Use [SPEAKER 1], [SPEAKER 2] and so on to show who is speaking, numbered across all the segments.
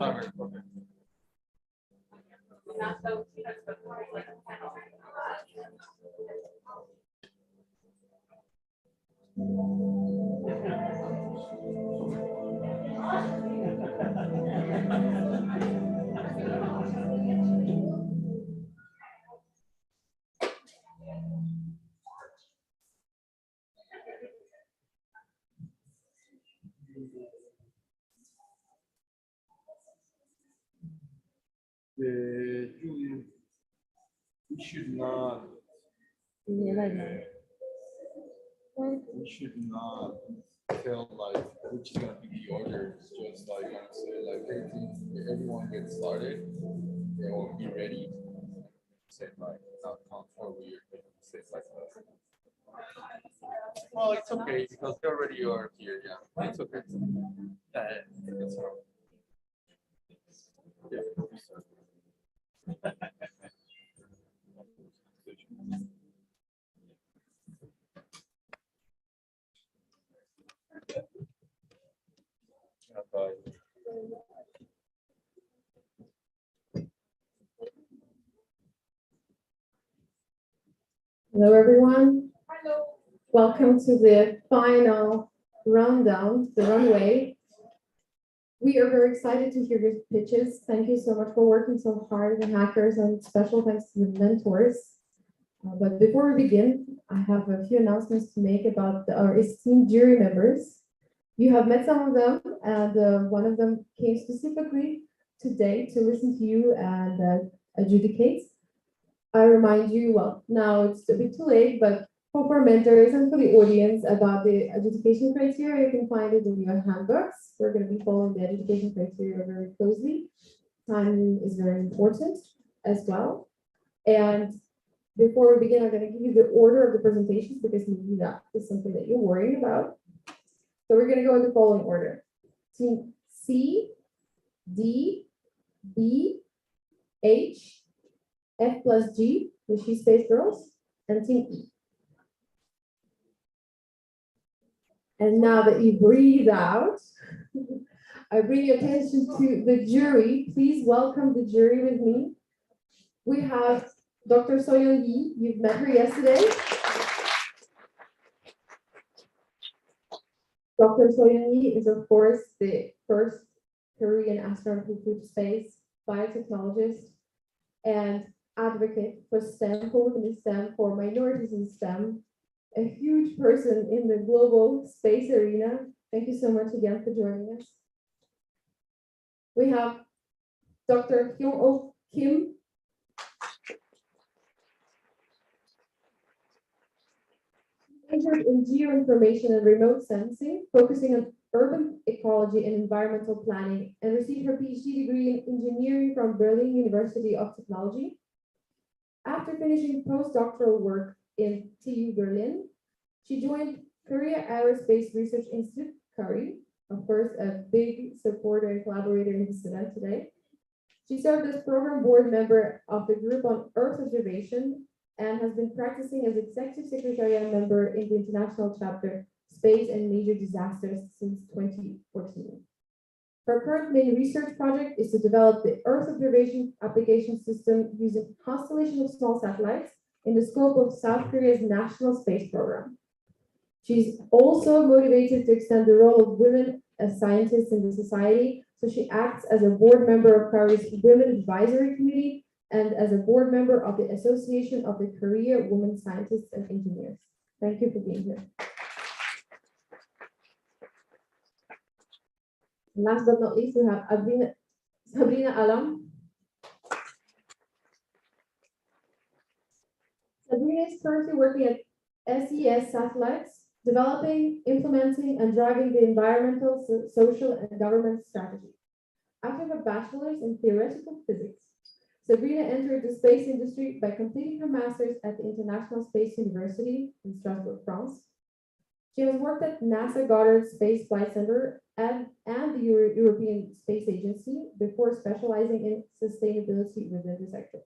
[SPEAKER 1] Alright, okay. Julian, we should not. We should not tell like which is gonna be the order. It's just like gonna say like everyone gets started, they will be ready. Say like not count for weird, say like that. Well, it's okay because they already are here. Yeah, it's okay. It's all right. Yeah, bye.
[SPEAKER 2] Hello, everyone. Hello. Welcome to the final rundown, the runway. We are very excited to hear your pitches. Thank you so much for working so hard, the hackers, and special thanks to the mentors. But before we begin, I have a few announcements to make about our esteemed jury members. You have met some of them, and one of them came specifically today to listen to you and adjudicate. I remind you, well, now it's a bit too late, but for mentors and for the audience about the adjudication criteria, you can find it in your handbooks. We're going to be following the adjudication criteria very closely. Time is very important as well. And before we begin, I'm going to give you the order of the presentations because maybe that is something that you're worrying about. So we're going to go in the following order. Team C, D, B, H, F plus G, the She Space Girls, and Team E. And now that you breathe out, I bring your attention to the jury. Please welcome the jury with me. We have Dr. Soyeon Yi. You've met her yesterday. Dr. Soyeon Yi is, of course, the first Korean astronaut who flew to space, biotechnologist, and advocate for STEM, for women in STEM, for minorities in STEM, a huge person in the global space arena. Thank you so much again for joining us. We have Dr. Hyung-Oh Kim. Majored in geoinformation and remote sensing, focusing on urban ecology and environmental planning, and received her PhD degree in engineering from Berlin University of Technology. After finishing postdoctoral work in TU Berlin, she joined Korea Aerospace Research Institute, KARI, of course, a big supporter and collaborator in this event today. She served as program board member of the group on Earth observation and has been practicing as executive secretariat member in the international chapter Space and Major Disasters since 2014. Her current main research project is to develop the Earth observation application system using constellation of small satellites in the scope of South Korea's national space program. She's also motivated to extend the role of women as scientists in the society, so she acts as a board member of KARI's Women Advisory Committee and as a board member of the Association of the Korea Women Scientists and Engineers. Thank you for being here. Last but not least, we have Sabrina Alam. Sabrina is currently working at SES Satellites, developing, implementing, and driving the environmental, social, and government strategy. After her bachelor's in theoretical physics, Sabrina entered the space industry by completing her master's at the International Space University in Strasbourg, France. She has worked at NASA Goddard Space Flight Center and the European Space Agency before specializing in sustainability within the sector.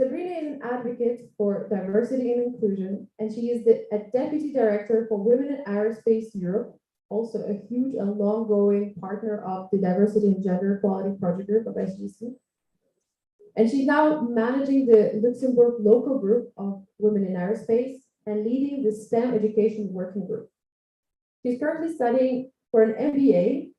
[SPEAKER 2] Sabrina is an advocate for diversity and inclusion, and she is a deputy director for Women in Aerospace Europe, also a huge and long-going partner of the Diversity and Gender Equality Project Group of SGC. And she's now managing the Luxembourg local group of women in aerospace and leading the STEM education working group. She's currently studying for an MBA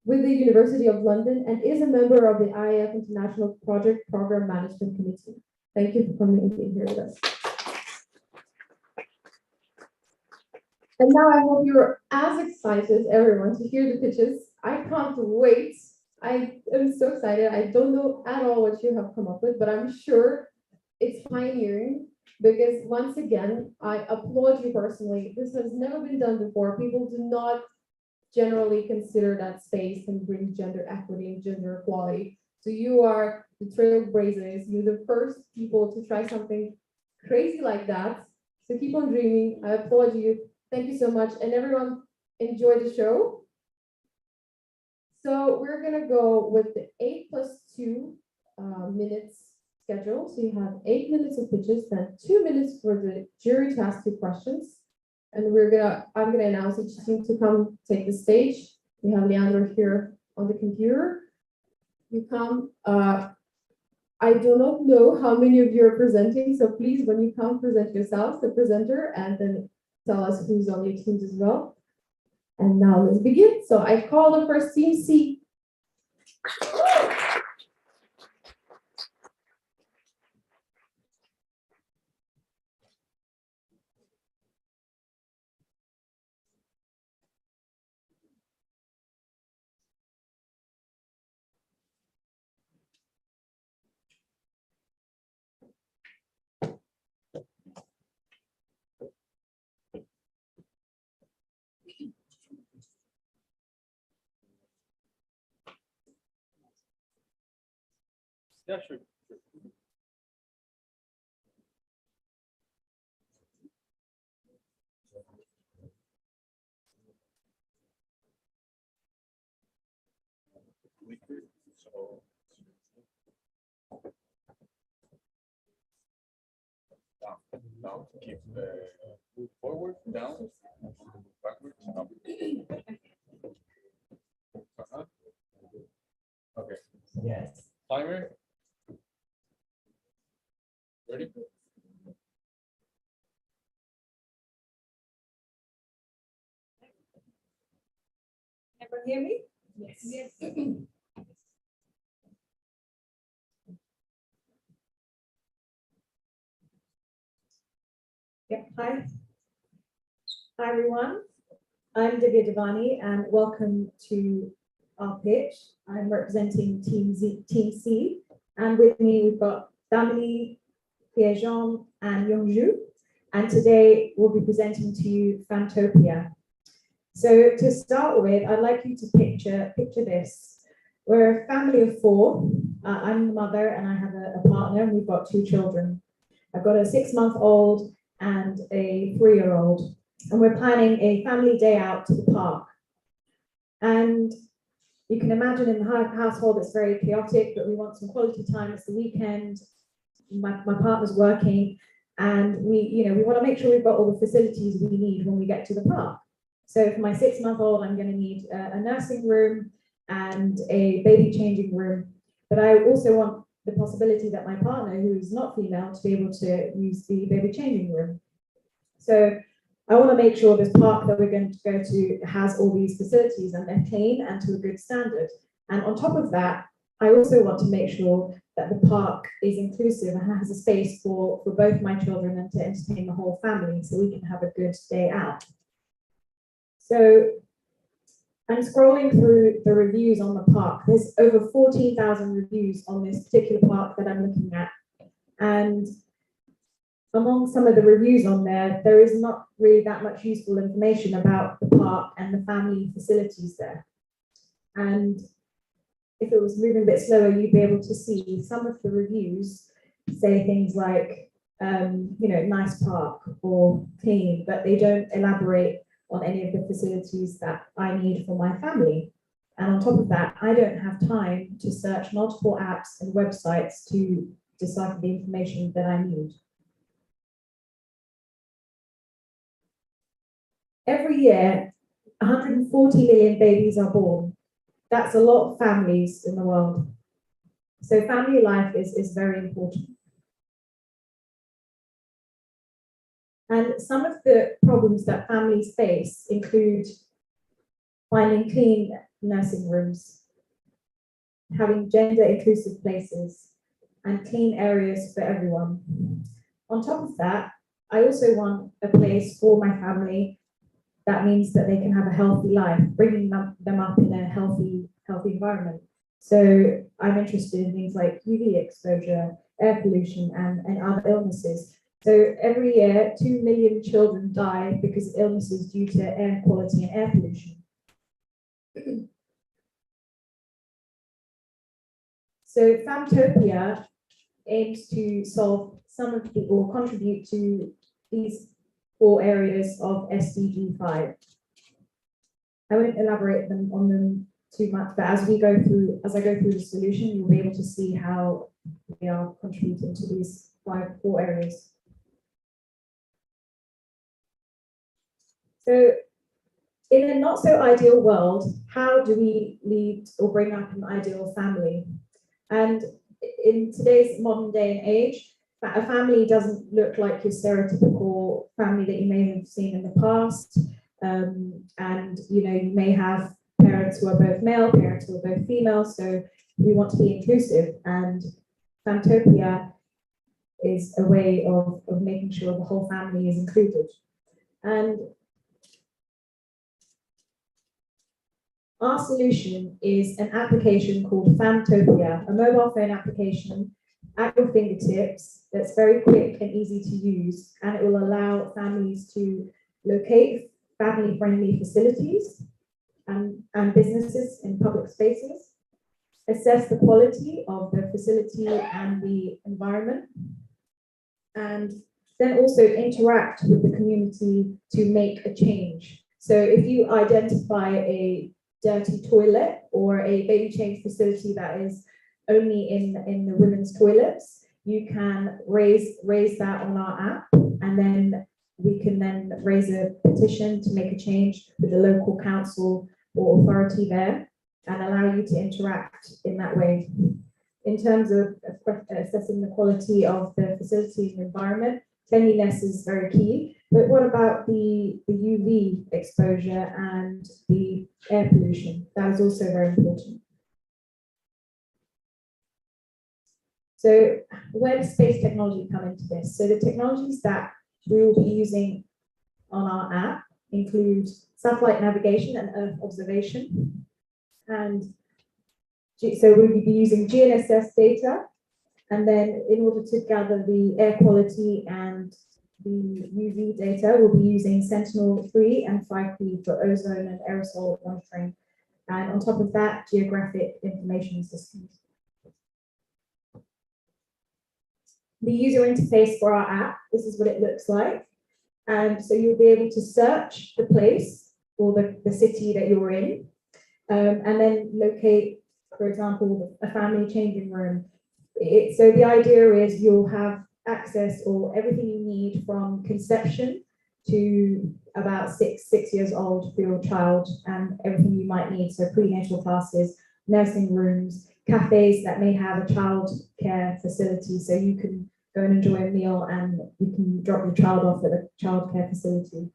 [SPEAKER 2] with the University of London and is a member of the IAF International Project Program Management Committee. Thank you for coming and being here with us. And now I hope you're as excited, everyone, to hear the pitches. I can't wait. I am so excited. I don't know at all what you have come up with, but I'm sure it's pioneering because once again, I applaud you personally. This has never been done before. People do not generally consider that space can bring gender equity and gender equality. So you are the trailblazers. You're the first people to try something crazy like that. So keep on dreaming. I applaud you. Thank you so much. And everyone, enjoy the show. So we're gonna go with the 8+2 minutes schedule. So you have 8 minutes of pitches, then 2 minutes for the jury to ask you questions. And I'm gonna announce each team to come take the stage. We have Leandro here on the computer. You come, I do not know how many of you are presenting, so please, when you come, present yourselves, the presenter, and then tell us who's on your teams as well. And now let's begin. So I call the first team C.
[SPEAKER 1] Yeah, sure. So down, keep move forward, down, backwards, up. Okay.
[SPEAKER 2] Yes.
[SPEAKER 1] Timer. Ready?
[SPEAKER 3] Everyone hear me?
[SPEAKER 2] Yes.
[SPEAKER 3] Yeah. Hi. Hi, everyone. I'm Divya Devani, and welcome to our pitch. I'm representing Team C, and with me we've got Damini, Pierre-Jean, and Yongju. And today we'll be presenting to you Fantopia. So to start with, I'd like you to picture this. We're a family of four. I'm the mother, and I have a partner, and we've got two children. I've got a 6-month-old and a 3-year-old, and we're planning a family day out to the park. And you can imagine in the household it's very chaotic, but we want some quality time. It's the weekend. My partner's working, and we want to make sure we've got all the facilities we need when we get to the park. So for my 6-month-old, I'm going to need a nursing room and a baby changing room. But I also want the possibility that my partner, who is not female, to be able to use the baby changing room. So I want to make sure this park that we're going to go to has all these facilities and they're clean and to a good standard. And on top of that, I also want to make sure that the park is inclusive and has a space for both my children and to entertain the whole family so we can have a good day out. So I'm scrolling through the reviews on the park. There's over 14,000 reviews on this particular park that I'm looking at. And among some of the reviews on there is not really that much useful information about the park and the family facilities there. And if it was moving a bit slower, you'd be able to see some of the reviews say things like, nice park or clean, but they don't elaborate on any of the facilities that I need for my family. And on top of that, I don't have time to search multiple apps and websites to decipher the information that I need. Every year, 140 million babies are born. That's a lot of families in the world. So family life is very important. And some of the problems that families face include finding clean nursing rooms, having gender inclusive places, and clean areas for everyone. On top of that, I also want a place for my family that means that they can have a healthy life, bringing them up in a healthy environment. So I'm interested in things like UV exposure, air pollution, and other illnesses. So every year, 2 million children die because of illnesses due to air quality and air pollution. So Famtopia aims to solve some of the, or contribute to these 4 areas of SDG 5. I won't elaborate on them too much, but as I go through the solution, you'll be able to see how they are contributing to these 4 areas. So in a not so ideal world, how do we lead or bring up an ideal family? And in today's modern day and age, a family doesn't look like your stereotypical family that you may have seen in the past. And you may have parents who are both male, parents who are both female. So we want to be inclusive, and Famtopia is a way of making sure the whole family is included. And our solution is an application called Famtopia, a mobile phone application at your fingertips that's very quick and easy to use, and it will allow families to locate family-friendly facilities and businesses in public spaces, assess the quality of the facility and the environment, and then also interact with the community to make a change. So if you identify a dirty toilet or a baby change facility that is only in the women's toilets, you can raise that on our app, and then we can then raise a petition to make a change with the local council or authority there and allow you to interact in that way. In terms of assessing the quality of the facilities and environment, cleanliness is very key. But what about the UV exposure and the air pollution? That is also very important. So where does space technology come into this? So the technologies that we will be using on our app include satellite navigation and Earth observation. And so we'll be using GNSS data. And then in order to gather the air quality and the UV data, we'll be using Sentinel-3 and 5P for ozone and aerosol monitoring. And on top of that, geographic information systems. The user interface for our app, this is what it looks like. And so you'll be able to search the place or the city that you're in, and then locate, for example, a family changing room. So the idea is you'll have access or everything you need from conception to about six years old for your child, and everything you might need. So prenatal classes, nursing rooms, cafes that may have a child care facility, so you can go and enjoy a meal and you can drop your child off at a childcare facility,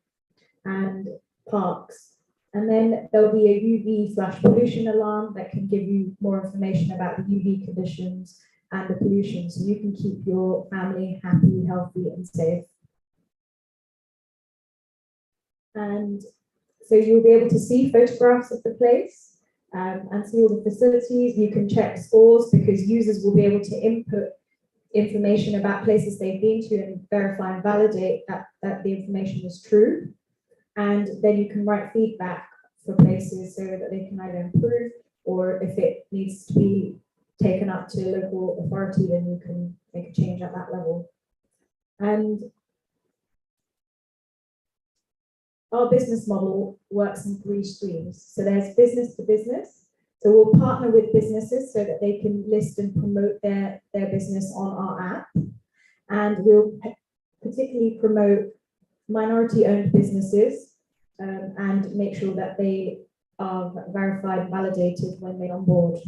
[SPEAKER 3] and parks. And then there'll be a UV/pollution alarm that can give you more information about the UV conditions and the pollution, so you can keep your family happy, healthy, and safe. And so you'll be able to see photographs of the place and see all the facilities. You can check scores because users will be able to input information about places they've been to and verify and validate that the information is true. And then you can write feedback for places so that they can either improve, or if it needs to be taken up to local authority, then you can make a change at that level. And our business model works in 3 streams. So there's business to business. So we'll partner with businesses so that they can list and promote their business on our app. And we'll particularly promote minority-owned businesses and make sure that they are verified and validated when they onboard.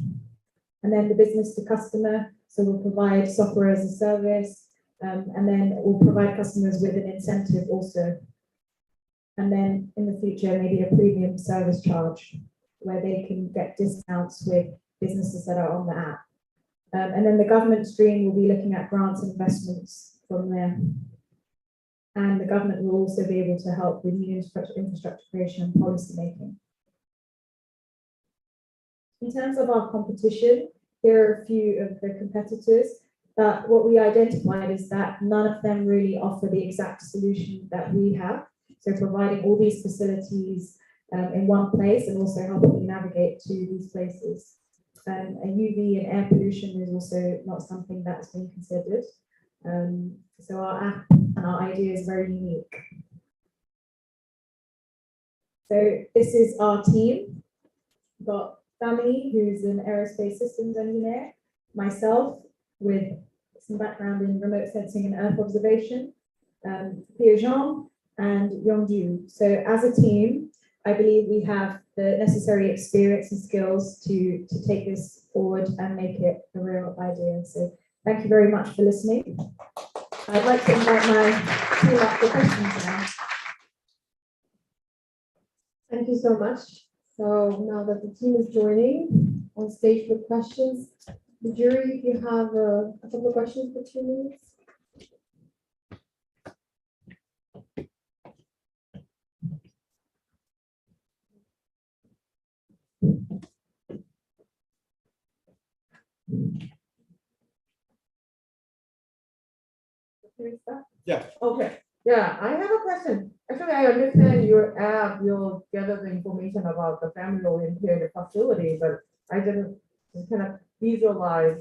[SPEAKER 3] And then the business to customer, so we'll provide software as a service, and then we'll provide customers with an incentive also. And then in the future, maybe a premium service charge where they can get discounts with businesses that are on the app. And then the government stream will be looking at grants and investments from there. And the government will also be able to help with new infrastructure creation and policy making. In terms of our competition, there are a few of the competitors, but what we identified is that none of them really offer the exact solution that we have. So providing all these facilities in one place and also helping you navigate to these places. And UV and air pollution is also not something that's been considered. So our app and our idea is very unique. So this is our team. We've got Dami, who's an aerospace systems engineer, myself with some background in remote sensing and Earth observation, Pierre-Jean and Yongju. So as a team, I believe we have the necessary experience and skills to take this forward and make it a real idea. So thank you very much for listening. I'd like to invite my team up for questions now.
[SPEAKER 2] Thank you so much. So now that the team is joining on stage with questions, the jury, if you have a couple of questions for 2 minutes.
[SPEAKER 4] Yeah.
[SPEAKER 2] Okay. Yeah, I have a question. Actually, I understand your app, you'll gather the information about the family-oriented facility, but I didn't kind of visualize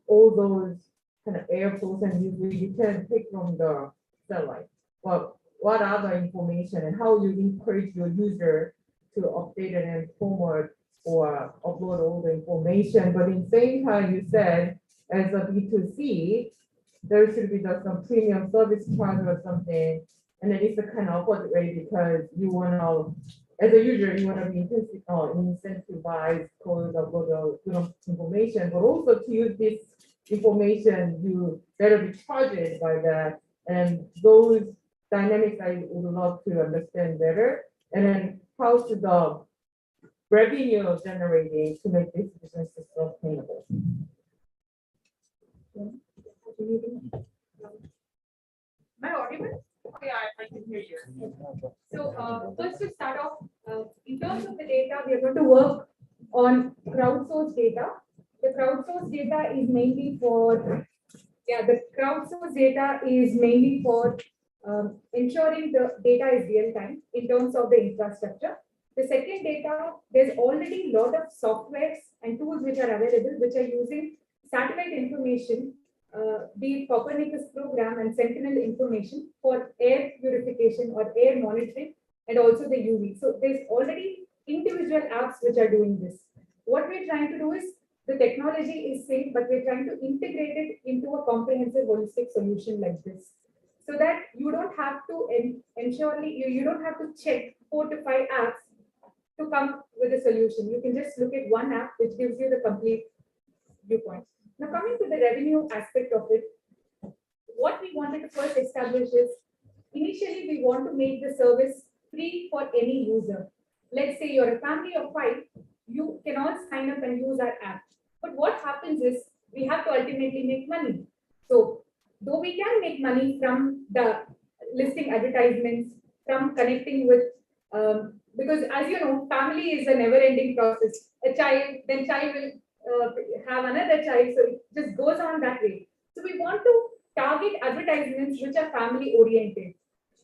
[SPEAKER 2] all those kind of airports and you can pick from the satellite. Well, what other information and how you encourage your user to update it and forward or upload all the information, but in the same time you said as a B2C, there should be just some premium service charge or something, and then it's the kind of opposite way because you want to, as a user, you want to be incentivized to upload the information, but also to use this information, you better be charged by that, and those dynamics I would love to understand better, and then how should the revenue generating to make this business sustainable.
[SPEAKER 5] Am I audible? Okay, I can hear you. So first to start off, in terms of the data, we are going to work on crowdsourced data. The crowdsourced data is mainly for, ensuring the data is real time in terms of the infrastructure. The second data, there's already a lot of softwares and tools which are available, which are using satellite information, the Copernicus program and Sentinel information for air purification or air monitoring, and also the UV. So there's already individual apps which are doing this. What we're trying to do is, the technology is same, but we're trying to integrate it into a comprehensive holistic solution like this, so that you don't have to you don't have to check 4 to 5 apps to come with a solution. You can just look at one app which gives you the complete viewpoint. Now, coming to the revenue aspect of it, what we wanted to first establish is, initially we want to make the service free for any user. Let's say you're a family of 5, you can all sign up and use our app. But what happens is, we have to ultimately make money. So, though we can make money from the listing advertisements, from connecting with, because as you know, family is a never-ending process. A child, then child will have another child, so it just goes on that way. So we want to target advertisements which are family oriented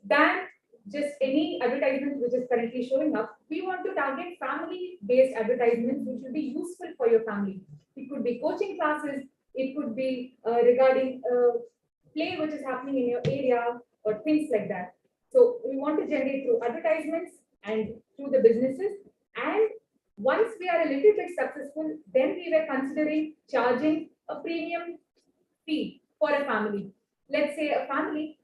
[SPEAKER 5] than just any advertisement which is currently showing up. We want to target family based advertisements which will be useful for your family. It could be coaching classes, it could be regarding play which is happening in your area or things like that. So we want to generate through advertisements and through the businesses, and once we are a little bit successful, then we were considering charging a premium fee for a family. Let's say a family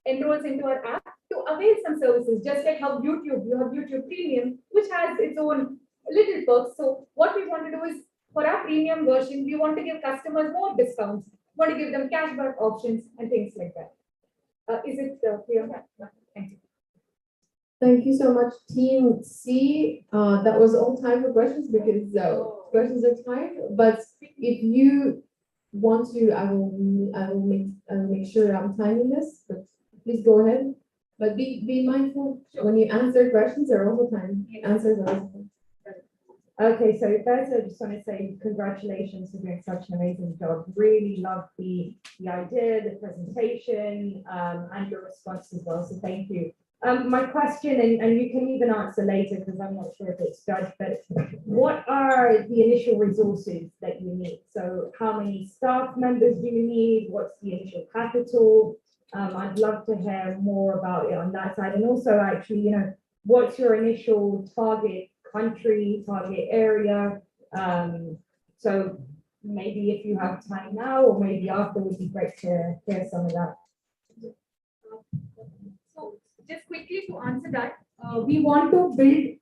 [SPEAKER 5] enrolls into our app, to avail some services, just like how YouTube, you have YouTube Premium, which has its own little perks. So what we want to do is, for our premium version, we want to give customers more discounts, want to give them cashback options and things like that. Is it clear? Yeah. Thank you.
[SPEAKER 2] Thank you so much, Team C. That was all time for questions because questions are time. But if you want to, I will make sure I'm timing this. But please go ahead. But be mindful when you answer questions. There are also time. Answers are also time.
[SPEAKER 3] Okay, so first I just want to say congratulations for doing such an amazing job. Really loved the idea, the presentation, and your response as well. So thank you. My question, and you can even answer later because I'm not sure if it's judged, but what are the initial resources that you need? So how many staff members do you need? What's the initial capital? I'd love to hear more about it on that side. And also actually, you know, what's your initial target country, target area? So maybe if you have time now or maybe after, would be great to hear some of that.
[SPEAKER 5] So just quickly to answer that, we want to build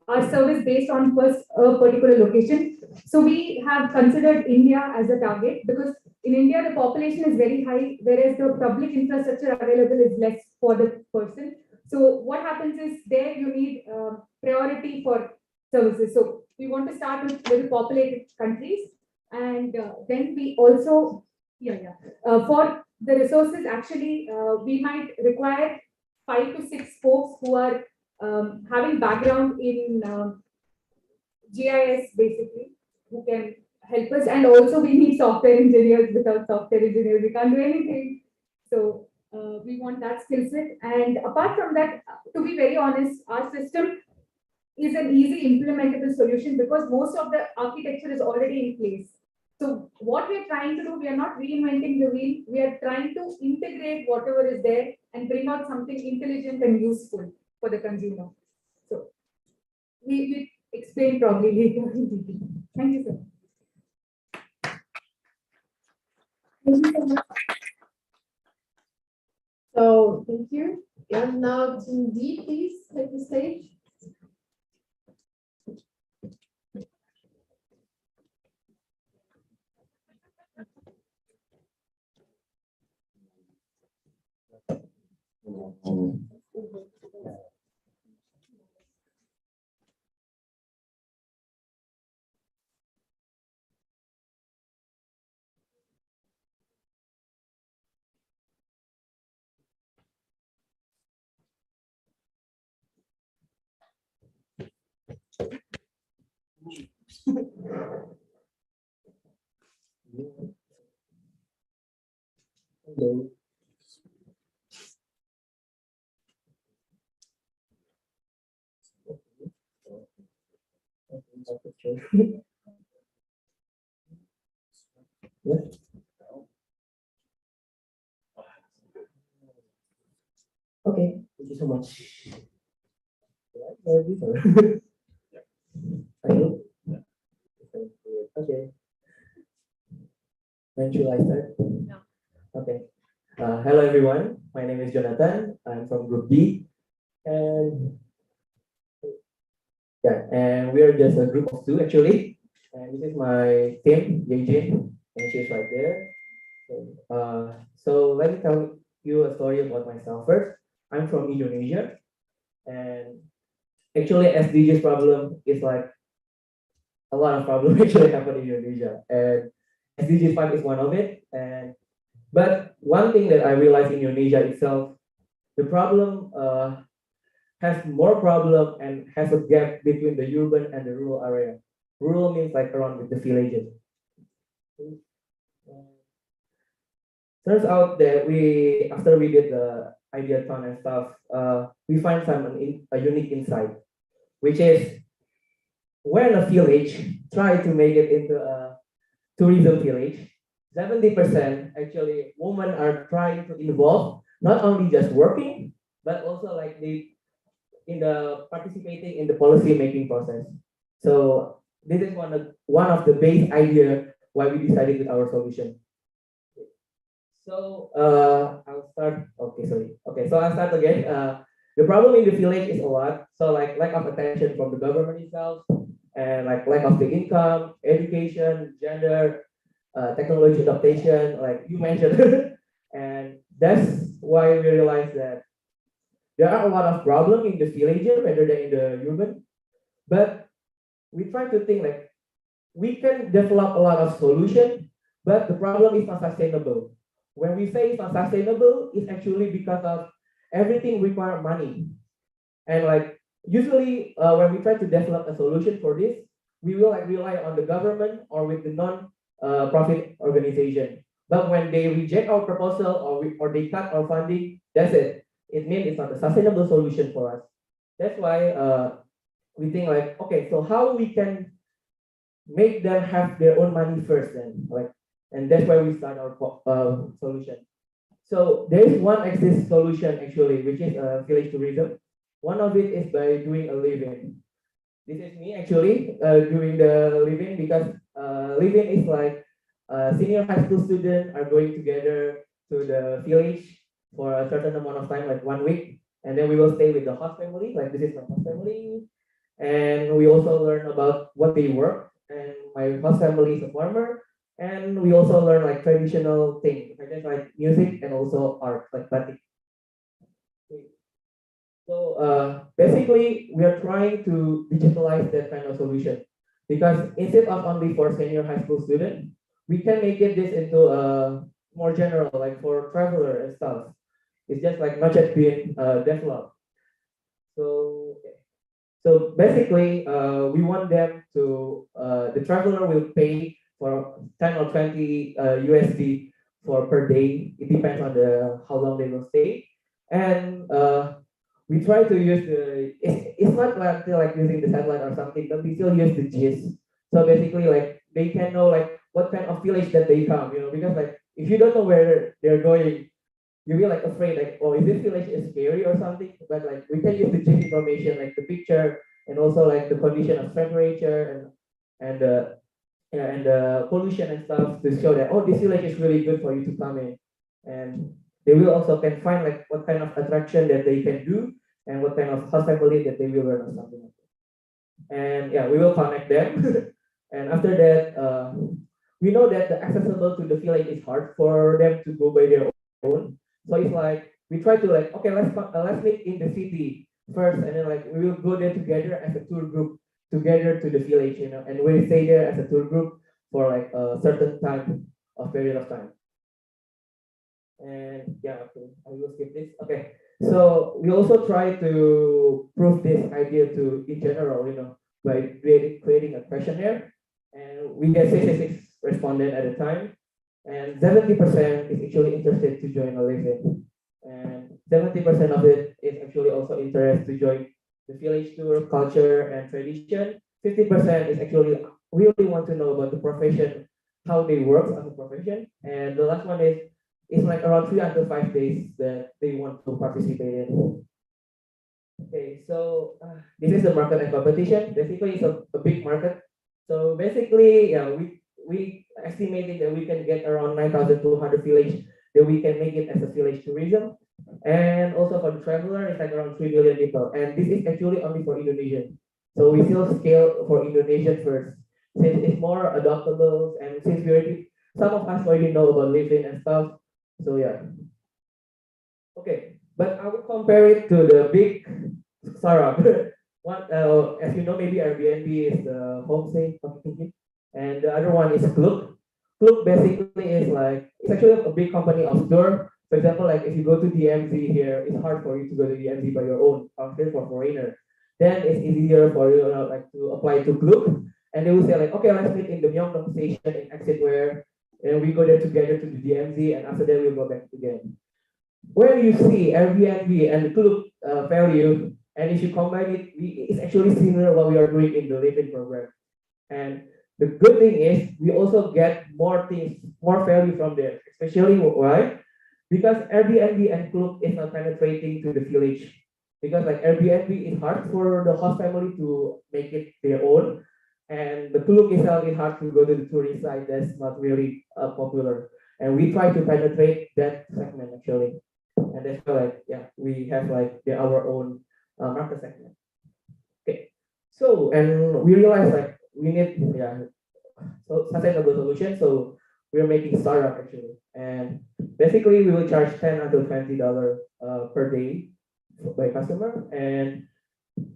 [SPEAKER 5] our service based on first a particular location. So we have considered India as a target because in India the population is very high, whereas the public infrastructure available is less for the person. So what happens is there you need priority for services. So we want to start with very populated countries, and then we also for the resources actually we might require 5 to 6 folks who are having background in GIS basically, who can help us, and also we need software engineers. Without software engineers we can't do anything. So we want that skill set. And apart from that, to be very honest, our system is an easy implementable solution because most of the architecture is already in place. So what we are trying to do, we are not reinventing the wheel. We are trying to integrate whatever is there and bring out something intelligent and useful for the consumer. So we explain probably later. Thank you, sir.
[SPEAKER 2] Thank you so much. So thank you. And now Team D, please take the stage.
[SPEAKER 4] Hello. Yeah. Okay, thank you so much. Are you? Okay. When should I start?
[SPEAKER 2] No.
[SPEAKER 4] Okay. Hello everyone. My name is Jonathan. I'm from Group B, and yeah, and we are just a group of 2 actually. And this is my team, Yejin, and she's right there. So let me tell you a story about myself first. I'm from Indonesia, and actually SDGs problem is like a lot of problems actually happen in Indonesia, and SDGs 5 is one of it. And but one thing that I realized in Indonesia itself, the problem has more problem and has a gap between the urban and the rural area. Rural means like around with the villages. Turns out that after we did the ideathon and stuff, we find a unique insight, which is when a village try to make it into a tourism village, 70% actually women are trying to involve, not only just working, but also like participating in the policy making process. So this is one of the base idea why we decided with our solution. So I'll start. Okay, sorry. Okay, so I'll start again. The problem in the village is a lot. So like lack of attention from the government itself, and like lack of the income, education, gender, technology adaptation, like you mentioned, and that's why we realized that there are a lot of problems in the village rather than in the urban. But we try to think like we can develop a lot of solution, but the problem is not sustainable. When we say it's not sustainable, it's actually because of everything require money. And like usually when we try to develop a solution for this, we will like rely on the government or with the non-profit organization. But when they reject our proposal or they cut our funding, that's it. It means it's not a sustainable solution for us. That's why we think like, okay, so how we can make them have their own money first then, like, and that's why we start our solution. So there is one exist solution actually, which is village tourism. One of it is by doing a living. This is me actually doing the living because living is like senior high school students are going together to the village for a certain amount of time, like 1 week, and then we will stay with the host family. Like this is my host family, and we also learn about what they work. And my host family is a farmer, and we also learn like traditional things, such as like music and also art, like batik. So basically, we are trying to digitalize that kind of solution because instead of only for senior high school students, we can make it this into a more general, like for traveler and stuff. It's just like much has been developed. So so basically, we want them to the traveler will pay for 10 or 20 USD for per day. It depends on the how long they will stay, and we try to use it's not like using the satellite or something, but we still use the GIS. So basically, like they can know like what kind of village that they come, because like if you don't know where they're going, you be like afraid, like, oh, is this village is scary or something? But like we can use the GIS information, like the picture and also like the condition of temperature and yeah, and the pollution and stuff to show that, oh, this village is really good for you to come in. And they will also can find like what kind of attraction that they can do and what kind of hospitality that they will learn or something like that. And yeah, we will connect them. And after that, we know that the accessible to the village is hard for them to go by their own. So it's like we try to like, okay, let's meet in the city first, and then like we will go there together as a tour group together to the village, and we stay there as a tour group for like a certain time of period of time. And yeah, okay, I will skip this. Okay, so we also try to prove this idea to in general, by creating a questionnaire, and we get 66 respondents at a time, and 70% is actually interested to join a living, and 70% of it is actually also interested to join the village tour, culture and tradition. 50% is actually really want to know about the profession, how they work as a profession, and the last one is it's like around 3 until 5 days that they want to participate in. Okay, so this is the market and competition. Basically, it's a big market. So basically, yeah, we estimated that we can get around 9,200 village that we can make it as a village tourism. And also for the traveler, it's like around 3 million people. And this is actually only for Indonesian. So we still scale for Indonesian first, since it's more adoptable and since we already, some of us already know about living and stuff. So yeah. Okay, but I would compare it to the big startup. One, as you know, maybe Airbnb is the homestay of thinking, and the other one is Klook. Klook basically is like it's actually a big company of tour. For example, like if you go to DMZ here, it's hard for you to go to DMZ by your own, until for foreigner. Then it's easier for you, like to apply to Klook, and they will say like, okay, let's meet in the Myeongdong station in exit where, and we go there together to the DMZ, and after that we'll go back again. Where you see Airbnb and the Klook value, and if you combine it, it's actually similar what we are doing in the living program. And the good thing is we also get more things, more value from there, especially why? Because Airbnb and Klook is not penetrating to the village. Because like Airbnb is hard for the host family to make it their own, and the Klook itself is hard to go to the tourist site. That's not really popular. and we try to penetrate that segment actually, and that's why like yeah we have like our own market segment. Okay, so and we realize like we need so sustainable solution. So we're making startup actually, and basically we will charge $10 to $20 per day by customer, and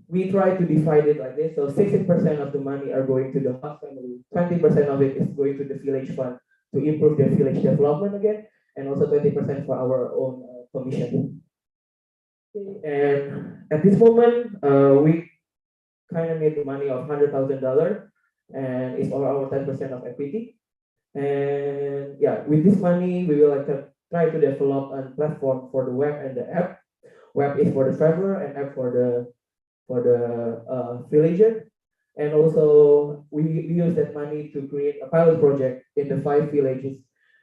[SPEAKER 4] we try to divide it like this. So 60% of the money are going to the host family, 20% of it is going to the village fund to improve their village development again, and also 20% for our own commission. Okay. And at this moment, we kind of need money of $100,000, and it's all our 10% of equity. And yeah, with this money, we will like try to develop a platform for the web and the app. Web is for the traveler, and app for the villager. And also we use that money to create a pilot project in the 5 villages.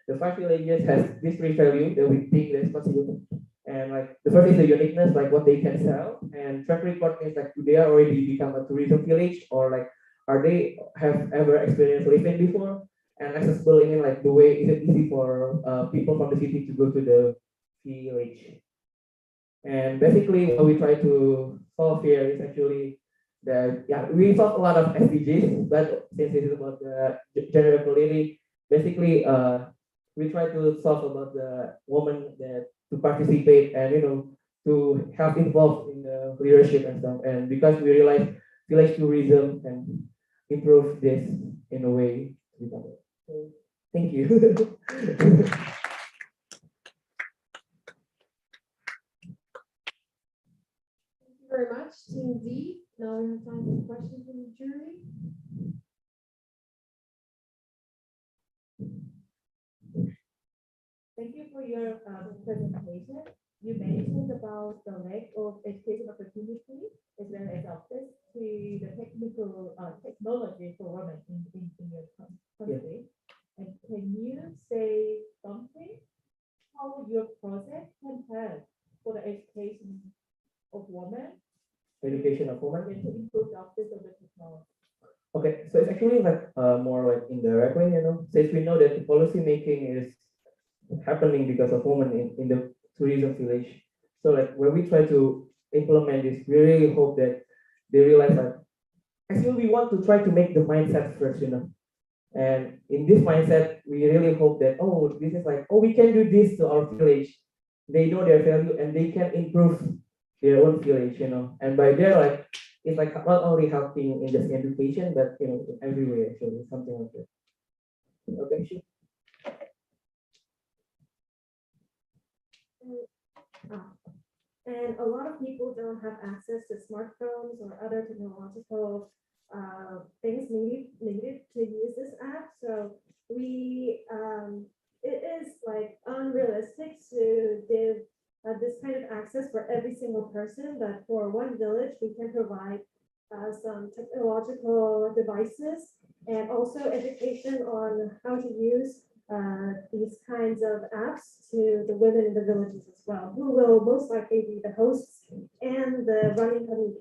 [SPEAKER 4] The 5 villages has these 3 values that we think is possible. And like the first is the uniqueness, like what they can sell, and track record is like do they already become a tourism village, or like are they have ever experienced living before, and accessible in like the way is it easy for people from the city to go to the village. And basically, what we try to solve here is actually that, yeah, we solve a lot of SDGs, but since this is about the gender equality, basically, we try to solve about the woman that to participate and to help involved in the leadership and stuff. And because we realize village tourism can improve this in a way. So, thank you.
[SPEAKER 2] Very much, Team D. Now we have time for questions from the jury.
[SPEAKER 6] Thank you for your presentation. You mentioned about the lack of education opportunity as well as access to the technical technology for women in your country. And can you say something how your project can help for the education of women?
[SPEAKER 4] Education of women.
[SPEAKER 6] To improve the access of the technology.
[SPEAKER 4] Okay, so it's actually like more like indirectly, since we know that the policy making is happening because of women in the tourism village. So like when we try to implement this, we really hope that they realize that actually we want to try to make the mindset first, And in this mindset, we really hope that this is like we can do this to our village. They know their value and they can improve their own village, And by there, like it's like not only helping in just education, but in every way actually, something like that. Okay, sure.
[SPEAKER 3] And a lot of people don't have access to smartphones or other technological things needed to use this app. So it is like unrealistic to give this kind of access for every single person, but for one village, we can provide some technological devices and also education on how to use these kinds of apps to the women in the villages as well, who will most likely be the hosts and the running committee.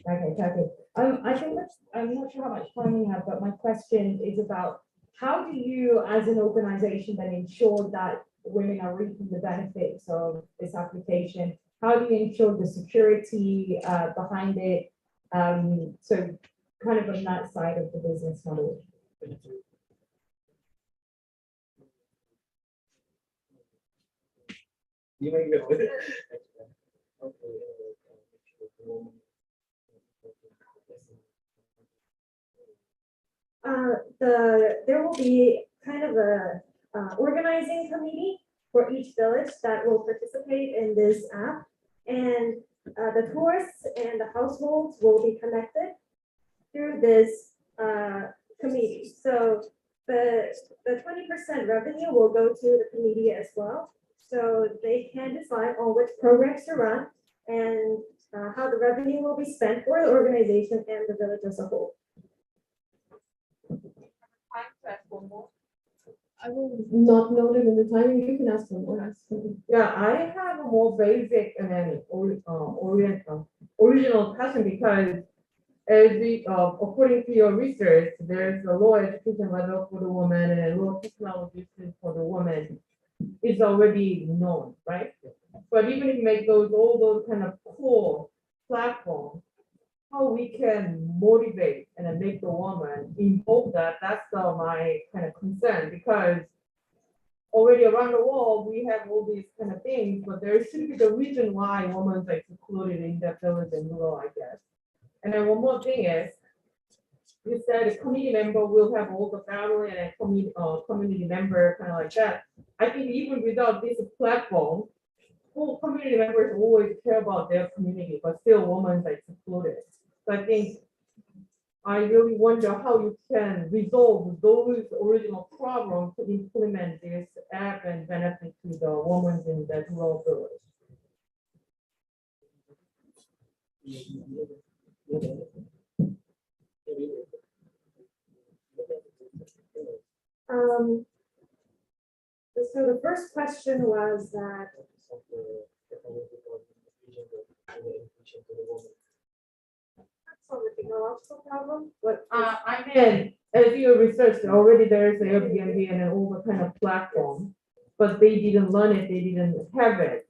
[SPEAKER 5] Okay, perfect. I think I'm not sure how much time we have, but my question is about how do you, as an organization, then ensure that women are reaping the benefits of this application? How do you ensure the security behind it? So kind of on that side of the business model.
[SPEAKER 4] You may go with it.
[SPEAKER 3] There will be kind of a organizing committee for each village that will participate in this app, and the tourists and the households will be connected through this committee. So the 20% revenue will go to the committee as well, so they can decide on which programs to run and how the revenue will be spent for the organization and the village as a whole.
[SPEAKER 2] I will not note it in the timing. You can ask them. Or ask them.
[SPEAKER 6] Yeah, I have a more basic and then original question because as according to your research, there's a low education level for the woman and a low technology for the woman. It's already known, right? But even if you make all those kind of cool platforms, how we can motivate and then make the woman involve that's my kind of concern because already around the world we have all these kind of things, but there should be the reason why women are excluded in the village and rural, I guess. And then one more thing is, you said a community member will have all the family and a community member kind of like that. I think even without this platform, all community members always care about their community, but still women are excluded. So I think I really wonder how you can resolve those original problems to implement this app and benefit to the women in that rural village.
[SPEAKER 3] So the first question was that that's a technological problem, but
[SPEAKER 6] I mean, as you researched, already there's Airbnb and all the kind of platform, but they didn't learn it, they didn't have it.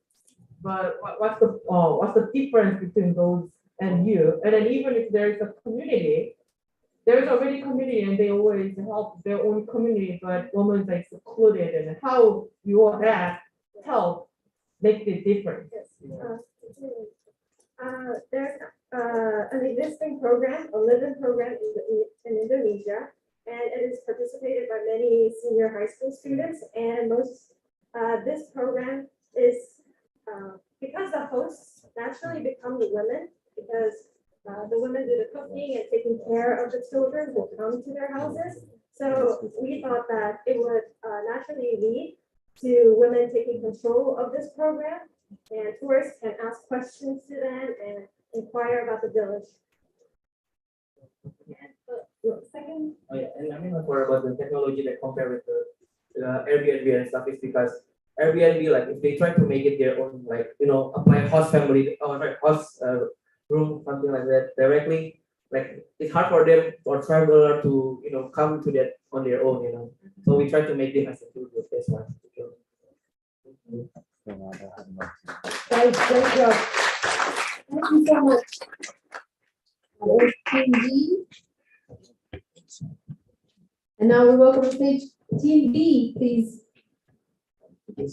[SPEAKER 6] But what's the difference between those and you? And then even if there's a community, there's already community and they always help their own community, but women are excluded, and how your app help make the difference.
[SPEAKER 3] there's an existing program, a living program in Indonesia, and it is participated by many senior high school students. And most this program is because the hosts naturally become the women, because the women do the cooking and taking care of the children who come to their houses. So we thought that it would naturally lead to women taking control of this program, and tourists can ask questions to them and inquire about the village. Second,
[SPEAKER 4] Oh yeah, and I mean more about the technology that compare with the Airbnb and stuff is because Airbnb, like if they try to make it their own, like apply host family or host room, something like that directly, like it's hard for them or traveler to come to that on their own. So we try to make them as a tool with this one.
[SPEAKER 2] Guys, great job. Thank you so much. Team B. And now we welcome on stage Team B, please.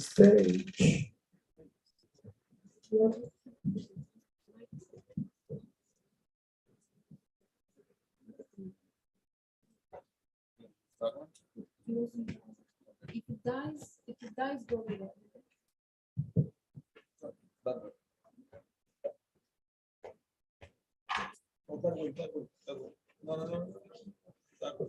[SPEAKER 7] Stage.
[SPEAKER 2] If it dies, go with it.
[SPEAKER 1] Oh, that way, that way, that way. No, no, no. That way.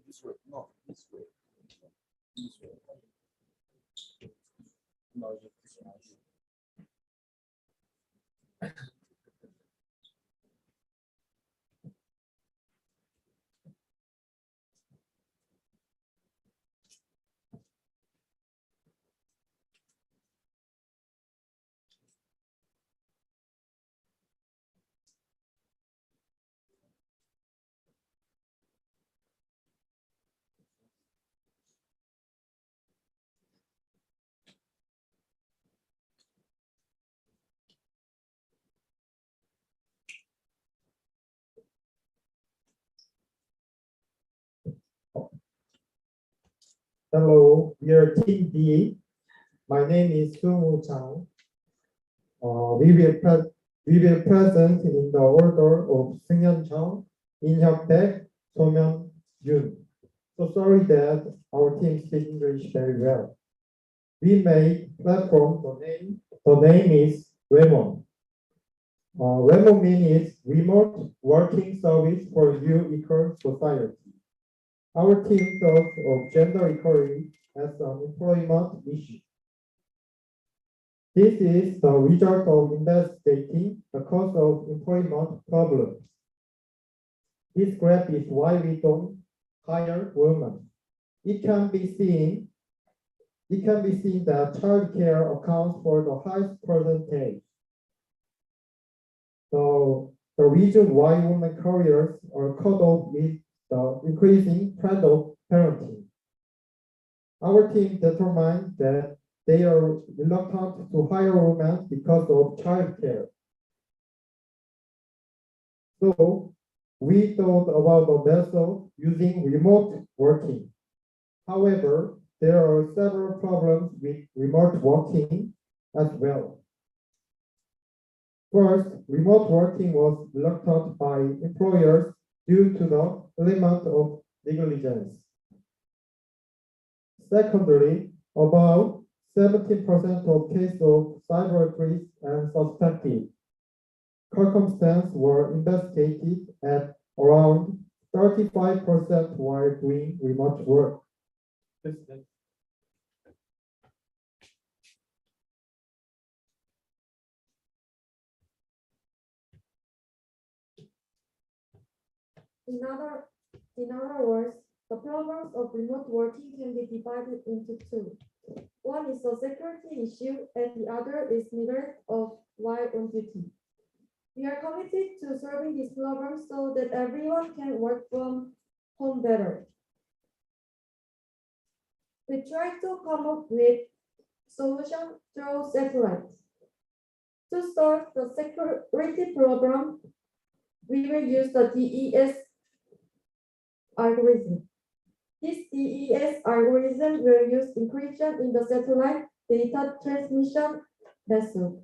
[SPEAKER 1] This way. No, this way. This way. No, just this one.
[SPEAKER 7] Hello, we are Team D. My name is Sung Chang. We will present in the order of Seungyeon Chang, In Hyuk Baek, Someon Yoon. So sorry that our team speaks English very well. We made platform, the name is Raymond. Remote means remote working service for new equal society. Our team thought of gender equality as an employment issue. This is the result of investigating the cause of employment problems. This graph is why we don't hire women. It can be seen that childcare accounts for the highest percentage. So the reason why women careers are cut off is the increasing trend of parenting. Our team determined that they are reluctant to hire women because of childcare. So we thought about a method using remote working. However, there are several problems with remote working as well. First, remote working was reluctant by employers due to the element of negligence. Secondly, about 70% of cases of cyber threats and suspected circumstances were investigated at around 35% while doing remote work.
[SPEAKER 2] In other words, the problems of remote working can be divided into two. One is a security issue and the other is neglect of while on duty. We are committed to solving these problems so that everyone can work from home better. We try to come up with solutions through satellites. To solve the security problem, we will use the DES algorithm. This DES algorithm will use encryption in the satellite data transmission method.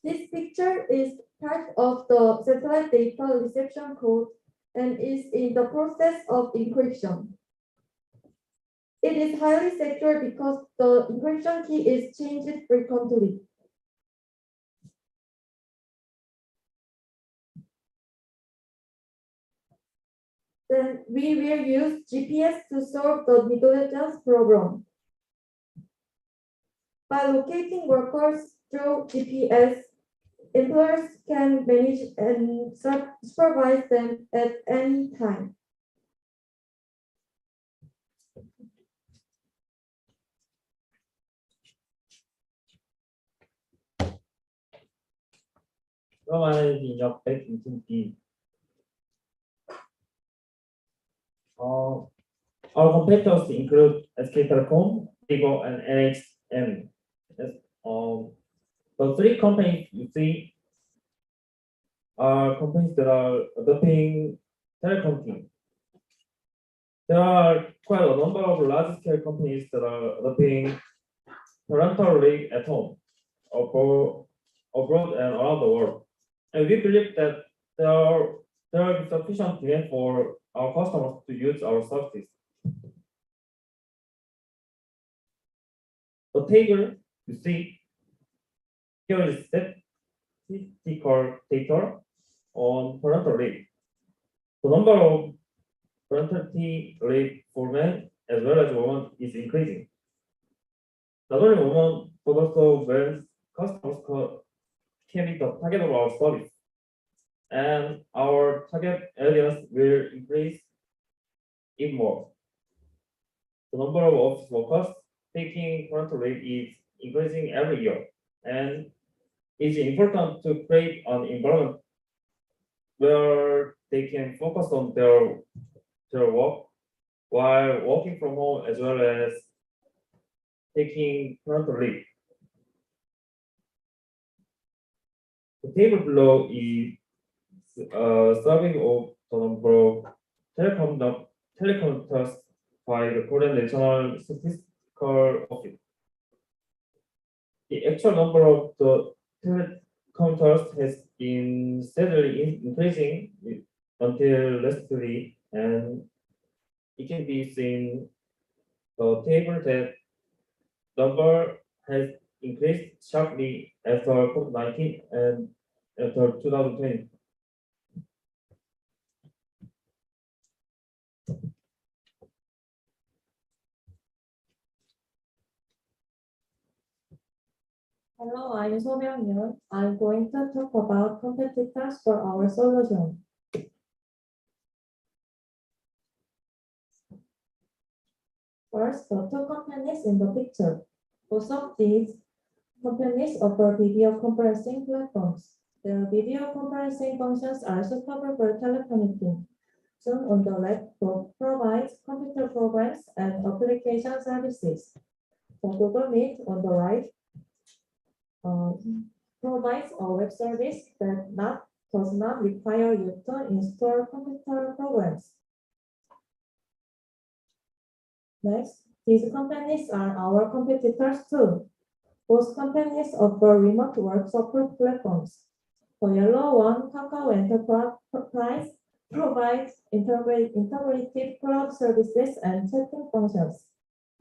[SPEAKER 2] This picture is part of the satellite data reception code and is in the process of encryption. It is highly secure because the encryption key is changed frequently. Then we will use GPS to solve the negligence problem. By locating workers through GPS, employers can manage and supervise them at any time.
[SPEAKER 4] 그러면 인력 100 our competitors include SK Telecom, Tigo, and NHN. Yes, the three companies you see are companies that are adopting telecom team. There are quite a number of large-scale companies that are adopting parental leave at home, abroad and around the world. And we believe that there is sufficient demand for our customers to use our services. The table you see here is statistical data on parental leave. The number of paternity leave for men as well as women is increasing. Not only women, but also men's customers can be the target of our service. And our target areas will increase even more. The number of office workers taking parental leave is increasing every year, and it's important to create an environment where they can focus on their work while working from home as well as taking parental leave. The table below is survey of the number of telecommunicators by the Korean National Statistical Office. The actual number of the telecommunicators has been steadily increasing until recently, and it can be seen the table that number has increased sharply after COVID-19 and after 2020.
[SPEAKER 6] Hello, I'm Sobyung-yeon. I'm going to talk about competitors for our solution. First, the two companies in the picture. Both of these companies offer video conferencing platforms. Their video conferencing functions are suitable for telecommuting. Zoom on the left provides computer programs and application services. The Google Meet on the right provides a web service that does not require you to install computer programs. Next, these companies are our competitors too. Both companies offer remote work support platforms. The yellow one, Kakao Enterprise, provides integrated cloud services and chatting functions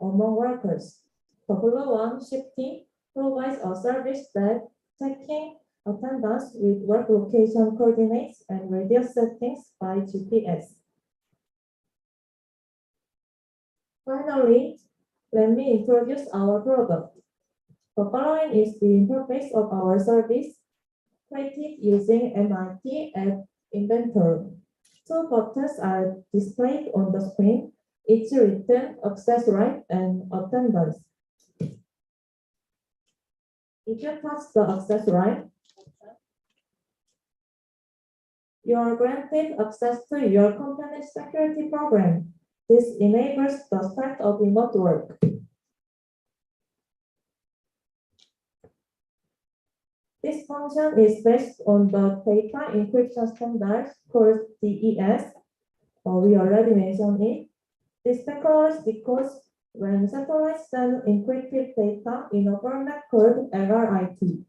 [SPEAKER 6] among workers. The blue one, Shifty, provides a service that checking attendance with work location coordinates and radius settings by GPS. Finally, let me introduce our product. The following is the interface of our service, created using MIT App Inventor. Two buttons are displayed on the screen, each written access right and attendance. If you touch the access right, you are granted access to your company's security program. This enables the start of remote work. This function is based on the data encryption standard called DES. We already mentioned it. This technology decodes when satellites send encrypted data in a format called LRIT.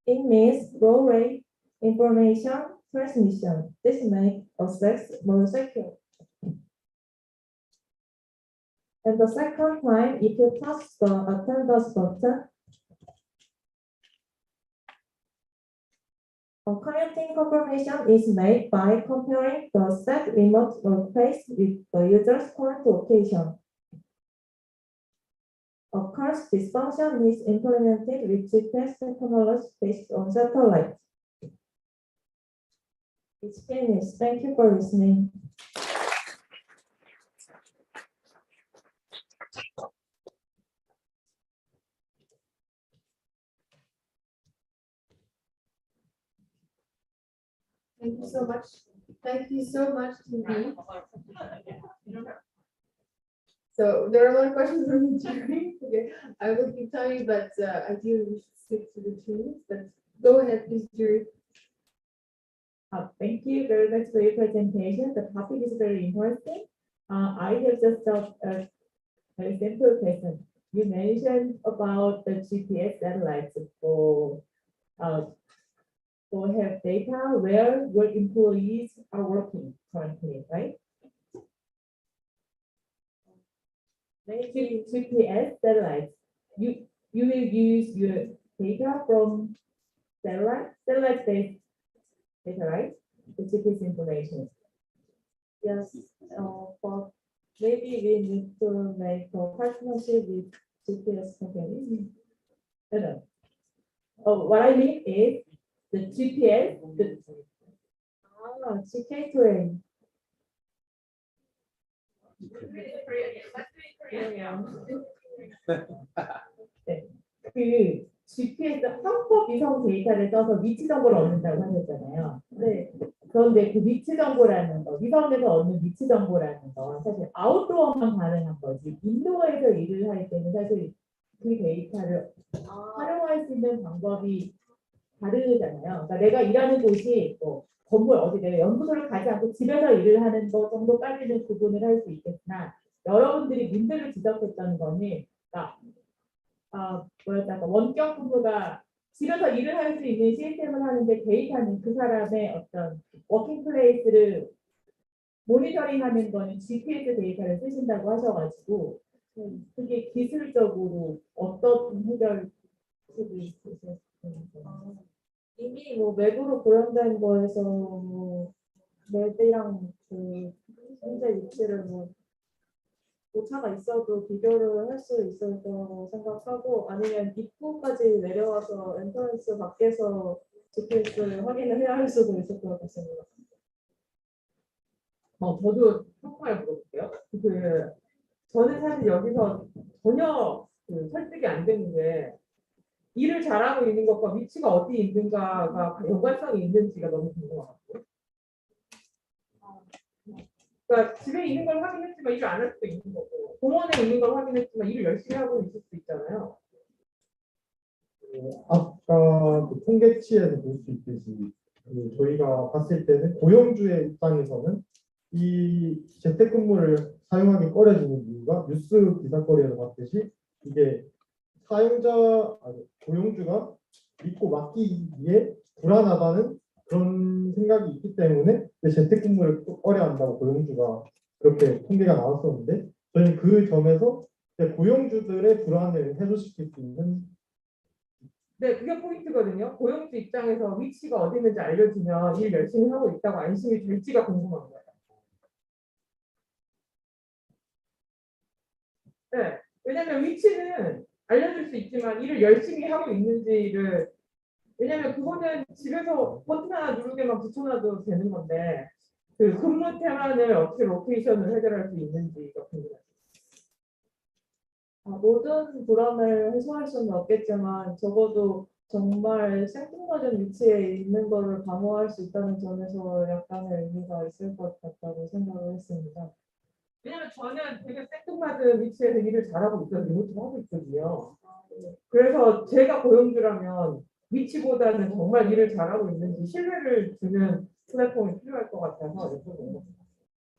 [SPEAKER 6] It means raw rate information transmission. This makes access more secure. And the second time, if you touch the attendance button, a commuting confirmation is made by comparing the set remote workplace with the user's current location. Of course, this function is implemented with GPS technology based on satellite. It's finished. Thank you for listening.
[SPEAKER 2] Thank you so much. Thank you so much, TV. So there are a lot of questions from the jury. Okay, I will keep telling, but ideally we should stick to the teams. But go ahead, please, jury.
[SPEAKER 6] Thank you very much for your presentation. The topic is very interesting. I have just a very simple question. You mentioned about the GPS satellites for have data where your employees are working currently, right? Maybe GPS satellites. You will use your data from satellite-based data, right? The GPS information. Yes, but maybe we need to make a partnership with GPS companies. No. What I mean is the GPS, GPS train. 그 GPS 한법 위성 데이터를 써서 위치 정보를 얻는다고 하셨잖아요. 네. 그런데 그 위치 정보라는 거, 위성에서 얻는 위치 정보라는 거, 사실 아웃도어만 가능한 거지. 인도어에서 일을 할 때는 사실 그 데이터를 활용할 수 있는 방법이 다르잖아요. 그러니까 내가 일하는 곳이 뭐 건물 어디 내가 연구소를 가지 않고 집에서 일을 하는 것 정도까지는 구분을 할 수 있겠으나 여러분들이 문제를 지적했던 거는 그러니까 원격 근무가 집에서 일을 할 수 있는 시스템을 하는데 데이터는 그 사람의 어떤 워킹 플레이스를 모니터링하는 거는 GPS 데이터를 쓰신다고 하셔가지고 그게 기술적으로 어떤 해결 이미 뭐 맥으로 구현된 거에서 뭐 맵이랑 그 현재 위치를 뭐 오차가 있어도 비교를 할 수 있을 거라고 생각하고 아니면 입구까지 내려와서 엔트런스 밖에서 GPS를 확인을 해야 할 수도 있을 것 같습니다.
[SPEAKER 8] 저도 한번에 물어볼게요. 저는 사실 여기서 전혀 설득이 안 되는 게 일을 잘하고 있는 것과 위치가 어디 있는가가 연관성이 있는지가 너무 궁금하거든요. 그러니까 집에 있는 걸 확인했지만 일을 안 할 수도 있는 거고 공원에 있는 걸 확인했지만 일을 열심히 하고 있을 수도 있잖아요.
[SPEAKER 7] 아까 그 통계치에서 볼 수 있듯이 저희가 봤을 때는 고용주의 입장에서는 이 재택근무를 사용하기 꺼려지는 이유가 뉴스 기사거리에서 봤듯이 이게 고용주가 믿고 맡기기에 불안하다는 그런 생각이 있기 때문에 재택근무를 꺼려한다고 고용주가 그렇게 통계가 나왔었는데 저희는 그 점에서 고용주들의 불안을 해소시킬 수 있는
[SPEAKER 8] 네, 그게 포인트거든요. 고용주 입장에서 위치가 어디 있는지 알려주면 일 열심히 하고 있다고 안심이 될지가 궁금한 거예요. 네, 왜냐하면 위치는 알려줄 수 있지만 일을 열심히 하고 있는지를 왜냐하면 그거는 집에서 버튼 하나 누르게만 붙여놔도 되는 건데 그 근무 태만을 어떻게 로케이션을 해결할 수 있는지가 궁금해요.
[SPEAKER 6] 모든 불안을 해소할 수는 없겠지만 적어도 정말 생뚱맞은 위치에 있는 것을 방어할 수 있다는 점에서 약간의 의미가 있을 것 같다고 생각을 했습니다.
[SPEAKER 8] 왜냐면 저는 되게 생뚱맞은 위치에서 일을 잘하고 있어서 리모트를 하고 있거든요. 그래서 제가 고용주라면 위치보다는 정말 일을 잘하고 있는지 신뢰를 주는 플랫폼이 필요할 것 같아서 여쭤보는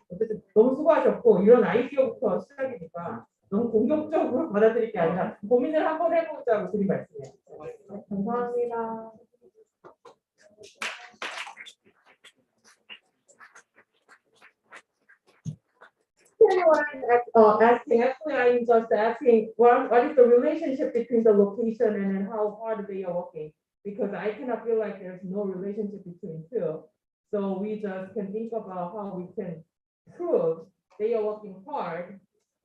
[SPEAKER 8] 어쨌든 너무 수고하셨고 이런 아이디어부터 시작이니까 너무 공격적으로 받아들일 게 아니라 고민을 한번 해보자고 드린 말씀이에요.
[SPEAKER 6] 감사합니다.
[SPEAKER 8] Actually, I'm just asking what is the relationship between the location and then how hard they are working? Because I cannot feel like there's no relationship between two. So we just can think about how we can prove they are working hard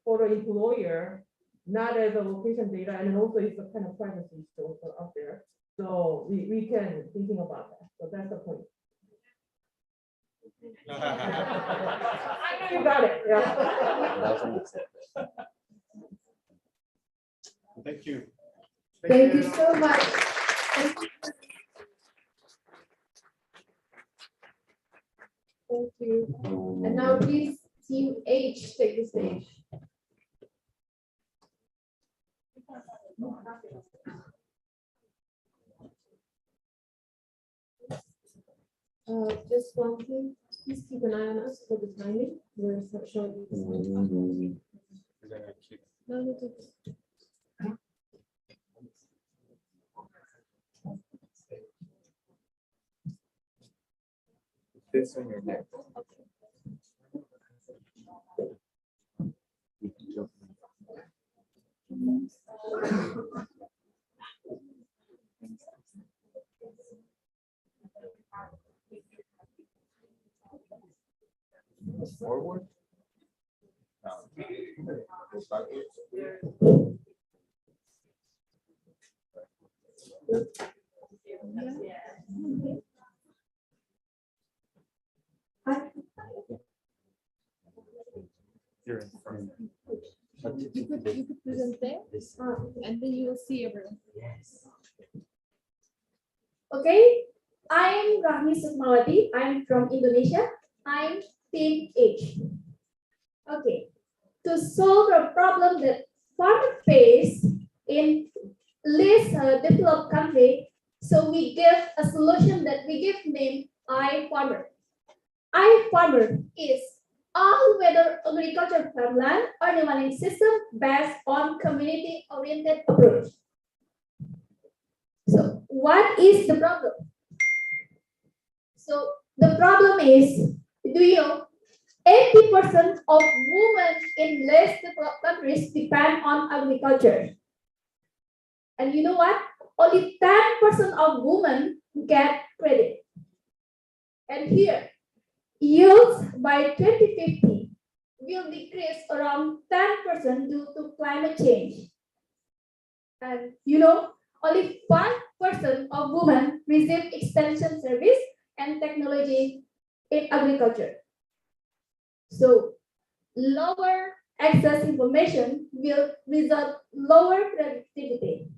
[SPEAKER 8] for the employer, not as a location data, and also it's a kind of privacy issue also out there. So we can thinking about that. So that's the point. I know you got it. Yeah.
[SPEAKER 1] Thank you.
[SPEAKER 2] Thank you so much. Thank you. And now please, Team H, take the stage. Just one thing, please keep an eye on us for the timing. We're showing you. No, no, no.
[SPEAKER 1] This on your neck. Forward. You're in front.
[SPEAKER 9] You could present there, and then you will see everyone.
[SPEAKER 10] Okay, I'm Rahmi Sukmawati. I'm from Indonesia. I'm Team H. Okay, to solve a problem that farmers face in less developed country, so we give a solution that we give name iFarmer. iFarmer is all-weather agriculture farmland early warning system based on community-oriented approach. So what is the problem? So the problem is, do you know, 80% of women in less developed countries depend on agriculture. And you know what? only 10% of women get credit. And here, yields by 2050 will decrease around 10% due to climate change. And only 5% of women receive extension service and technology in agriculture. So lower access information will result lower productivity.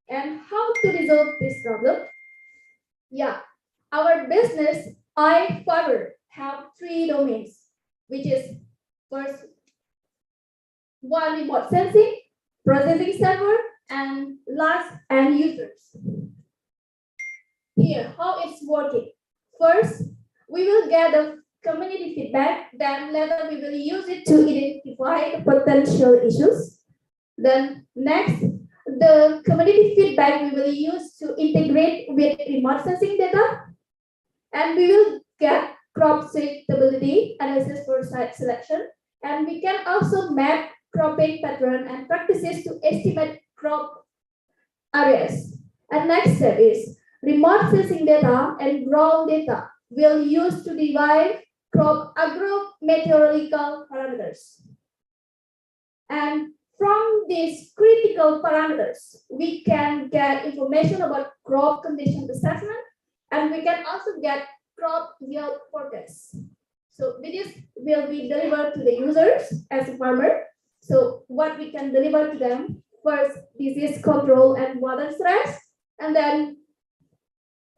[SPEAKER 10] And how to resolve this problem? Yeah, our business, iFiber, have 3 domains, which is first one remote sensing, processing server, and last end users. Here, how it's working. First, we will gather community feedback, then later we will use it to identify the potential issues. Then next, the community feedback we will use to integrate with remote sensing data, and we will get crop suitability analysis for site selection, and we can also map cropping pattern and practices to estimate crop areas. And next step is remote sensing data and ground data will use to derive crop agrometeorological parameters. And from these critical parameters, we can get information about crop condition assessment, and we can also get crop yield forecasts. So this will be delivered to the users as a farmer. So what we can deliver to them, first disease control and water stress, and then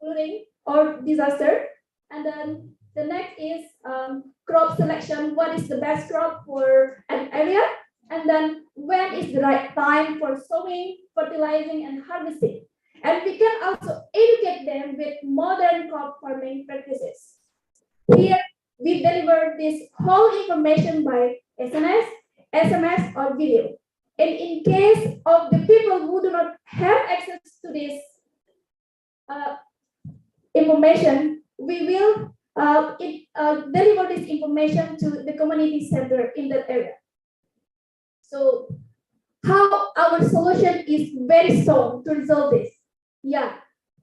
[SPEAKER 10] flooding or disaster, and then the next is crop selection. What is the best crop for an area? And then when is the right time for sowing, fertilizing, and harvesting? And we can also educate them with modern crop farming practices. Here, we deliver this whole information by SMS, or video. And in case of the people who do not have access to this information, we will deliver this information to the community center in that area. So how our solution is very strong to resolve this. Yeah,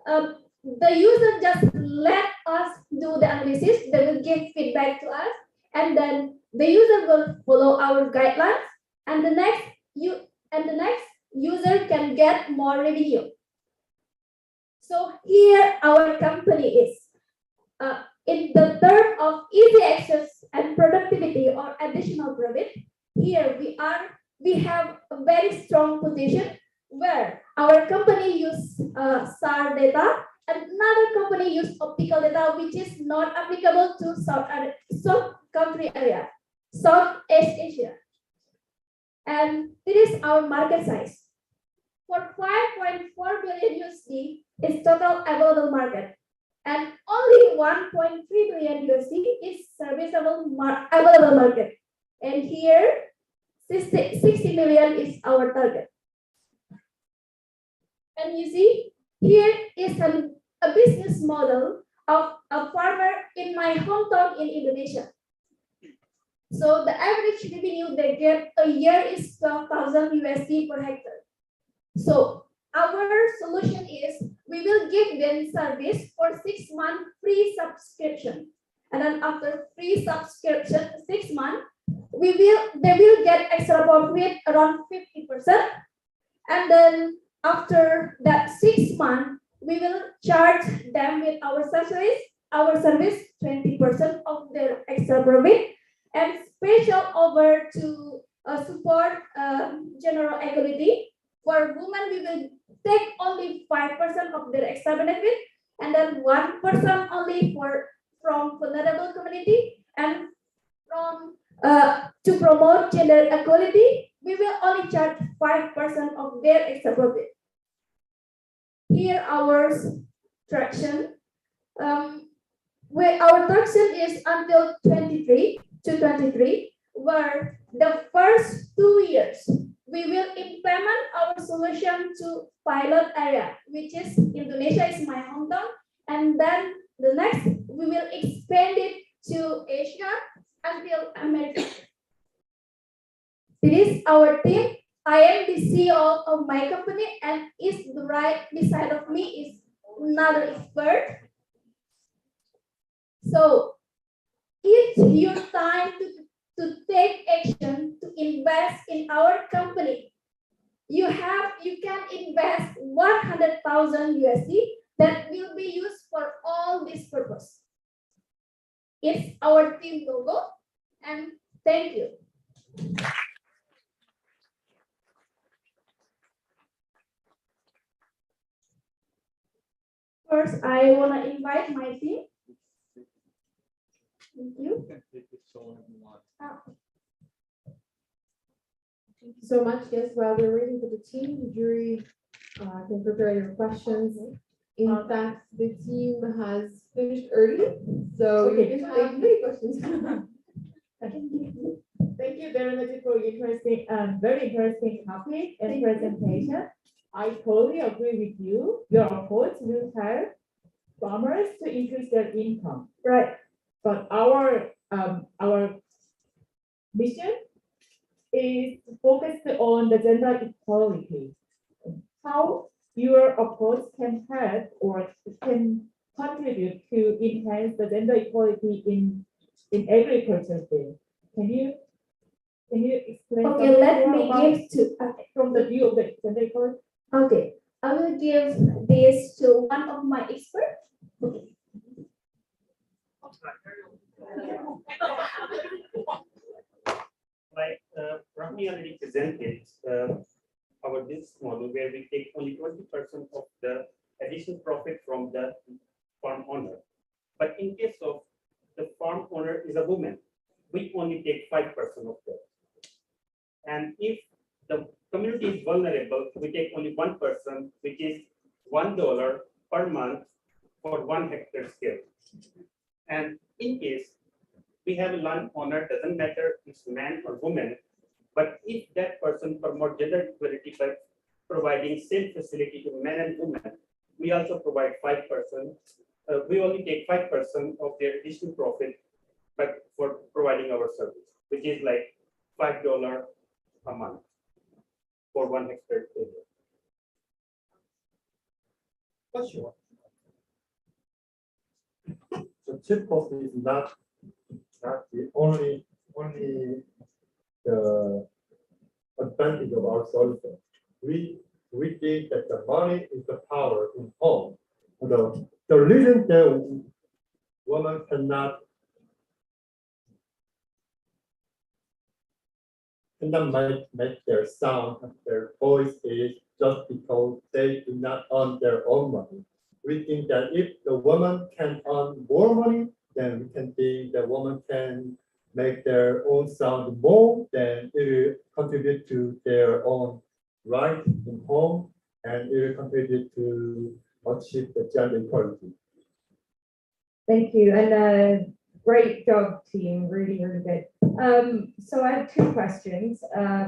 [SPEAKER 10] the user just let us do the analysis. They will give feedback to us, and then the user will follow our guidelines, and the next user can get more revenue. So here our company is in the term of easy access and productivity or additional profit. Here we have a very strong position where our company use SAR data and another company use optical data, which is not applicable to South country area, Southeast Asia. And it is our market size. For 5.4 billion USD is total available market, and only 1.3 billion USD is serviceable available market. And here 60 million is our target. And you see, here is a business model of a farmer in my hometown in Indonesia. So the average revenue they get a year is 12,000 USD per hectare. So our solution is we will give them service for 6 months free subscription. And then after free subscription, 6 months, they will get extra profit around 50%. And then after that 6 months, we will charge them with our service 20% of their extra profit, and special over to support general equality. For women, we will take only 5% of their extra benefit, and then 1% only from vulnerable community, and from to promote gender equality, we will only charge 5% of their extra profit. Here our traction. Where our traction is until 23, where the first 2 years we will implement our solution to pilot area, which is Indonesia is my hometown, and then the next we will expand it to Asia until America. This is our team. I am the CEO of my company, and is right beside of me is another expert. So it's your time to take action to invest in our company. You can invest 100,000 USD that will be used for all this purpose. It's our team logo, and thank you. First, I want to invite my team. Thank you.
[SPEAKER 2] Thank you so much. Yes, while we're waiting for the team, the jury can prepare your questions. In fact, the team has finished early, so you can have many questions.
[SPEAKER 8] Thank you very much for interesting, very interesting topic and presentation. I totally agree with you. Your approach will help farmers to increase their income.
[SPEAKER 10] Right.
[SPEAKER 8] But our mission is focused on the gender equality. How your approach can help or can contribute to enhance the gender equality in agriculture field. Can you explain?
[SPEAKER 10] Okay, let me give to.
[SPEAKER 8] From the view of the gender equality.
[SPEAKER 10] Okay, I will give this to one of my experts.
[SPEAKER 11] Like Rahmi already presented our business model where we take only 20% of the additional profit from the farm owner. But in case of the farm owner is a woman, we only take 5% of that. And if the community is vulnerable, we take only 1%, which is $1 per month for 1 hectare scale. And in case we have a land owner, doesn't matter if it's man or woman, but if that person promotes gender equality by providing same facility to men and women, we also provide 5%. We only take 5% of their additional profit, but for providing our service, which is like $5 a month for 1 hectare area.
[SPEAKER 12] What's your? So chip cost is not the only the advantage of our solution. We think that the money is the power in home. The reason that women cannot make their sound, their voice is just because they do not earn their own money. We think that if the woman can earn more money, then we can think the woman can make their own sound more, then it will contribute to their own right in home, and it will contribute to achieve the gender equality.
[SPEAKER 5] Thank you, and great job, team. Really, really good. So I have 2 questions.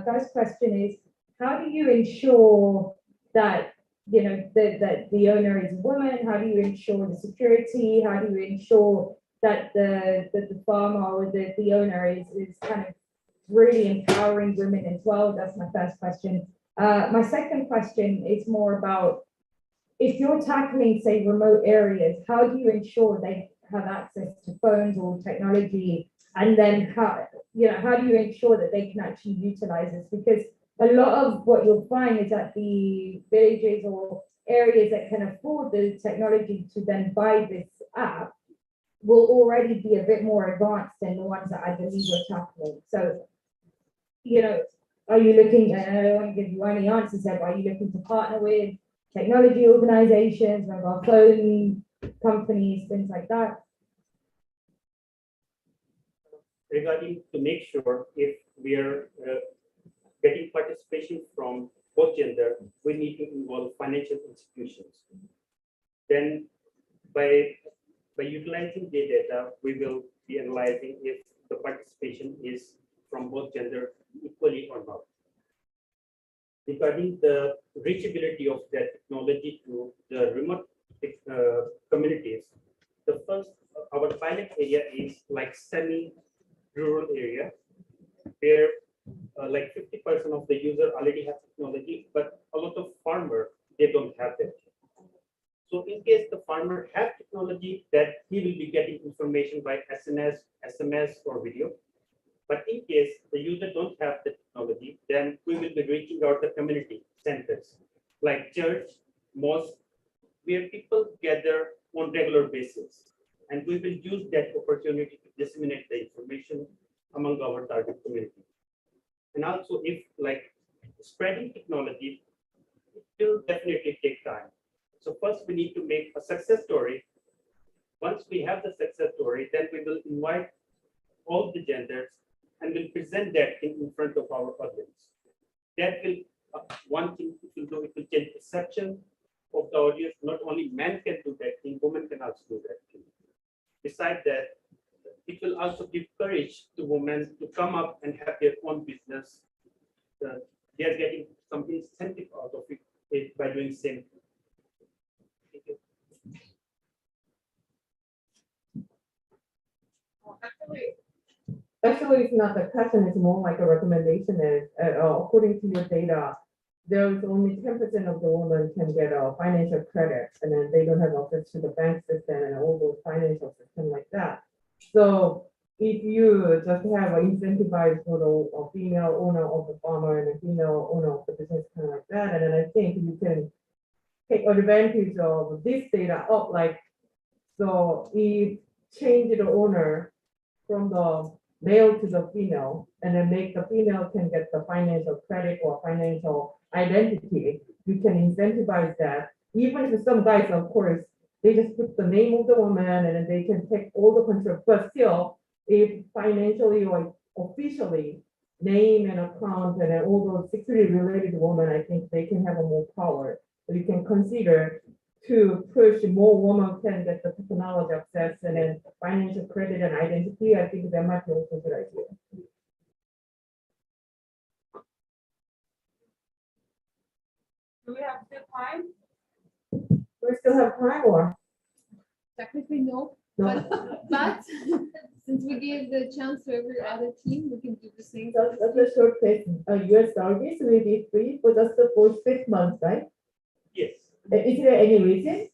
[SPEAKER 5] First question is, how do you ensure that that the owner is a woman? How do you ensure the security? How do you ensure that the farmer or the owner is kind of really empowering women as well? That's my first question. My second question is more about, if you're tackling, say, remote areas, how do you ensure they have access to phones or technology? And then how do you ensure that they can actually utilize this? Because a lot of what you'll find is that the villages or areas that can afford the technology to then buy this app will already be a bit more advanced than the ones that I believe you're tackling. So, are you looking, and I don't want to give you any answers there, but are you looking to partner with technology organizations, mobile phone companies, things like that?
[SPEAKER 11] Regarding to make sure if we are getting participation from both gender, we need to involve financial institutions. Then by utilizing the data, we will be analyzing if the participation is from both gender equally or not. Regarding the reachability of that technology to the remote communities, our pilot area is like semi-rural area where like 50% 20% of the user already have technology, but a lot of farmer, they don't have that. So in case the farmer has technology, that he will be getting information by SMS or video. But in case the user don't have the technology, then we will be reaching out the community centers like church, mosque, where people gather on regular basis. And we will use that opportunity to disseminate the information among our target community. And also if like spreading technology, it will definitely take time. So first we need to make a success story. Once we have the success story, then we will invite all the genders and will present that in front of our audience. That will, one thing it will do, it will change perception of the audience. Not only men can do that thing, women can also do that thing. Besides that, it will also give courage to women to come up and have their own business. They are getting some incentive out of it by doing same. Thank you.
[SPEAKER 8] Actually, it's not a question, it's more like a recommendation. And according to your data, there is only 10% of the women can get a financial credit, and then they don't have access to the bank system and all those financial system like that. So if you just have an incentivized for a female owner of the farmer and a female owner of the business, kind of like that, and then I think you can take advantage of this data up, like, so if change the owner from the male to the female, and then make the female can get the financial credit or financial identity, you can incentivize that. Even if some guys, of course, they just put the name of the woman and then they can take all the control, but still, if financially or officially name and account and then all those security related women, I think they can have a more power. So you can consider to push more women can get the technology access and then financial credit and identity. I think that might be also a good idea.
[SPEAKER 5] Do we have still time?
[SPEAKER 8] We still have time or?
[SPEAKER 9] Technically, no,
[SPEAKER 8] No.
[SPEAKER 9] but since we gave the chance to every other team, we can do the same.
[SPEAKER 8] That's a short question. US service will be free for just the first 6 months, right?
[SPEAKER 11] Yes.
[SPEAKER 8] Is there any reason?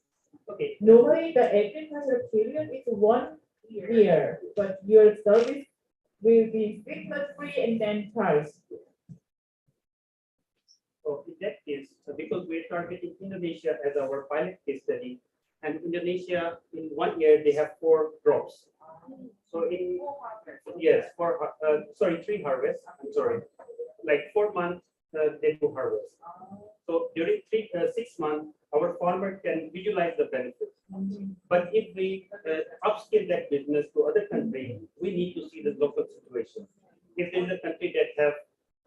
[SPEAKER 11] Okay.
[SPEAKER 8] Normally, the agricultural period is 1 year, but your service will be 6 months free and then charged.
[SPEAKER 11] So in that case, because we're targeting Indonesia as our pilot case study, and Indonesia in 1 year they have 4 crops. So in yes, 3 harvests. I'm sorry, like 4 months they do harvest. So during 6 months, our farmer can visualize the benefits. But if we upscale that business to other countries, we need to see the local situation. If there's a country that have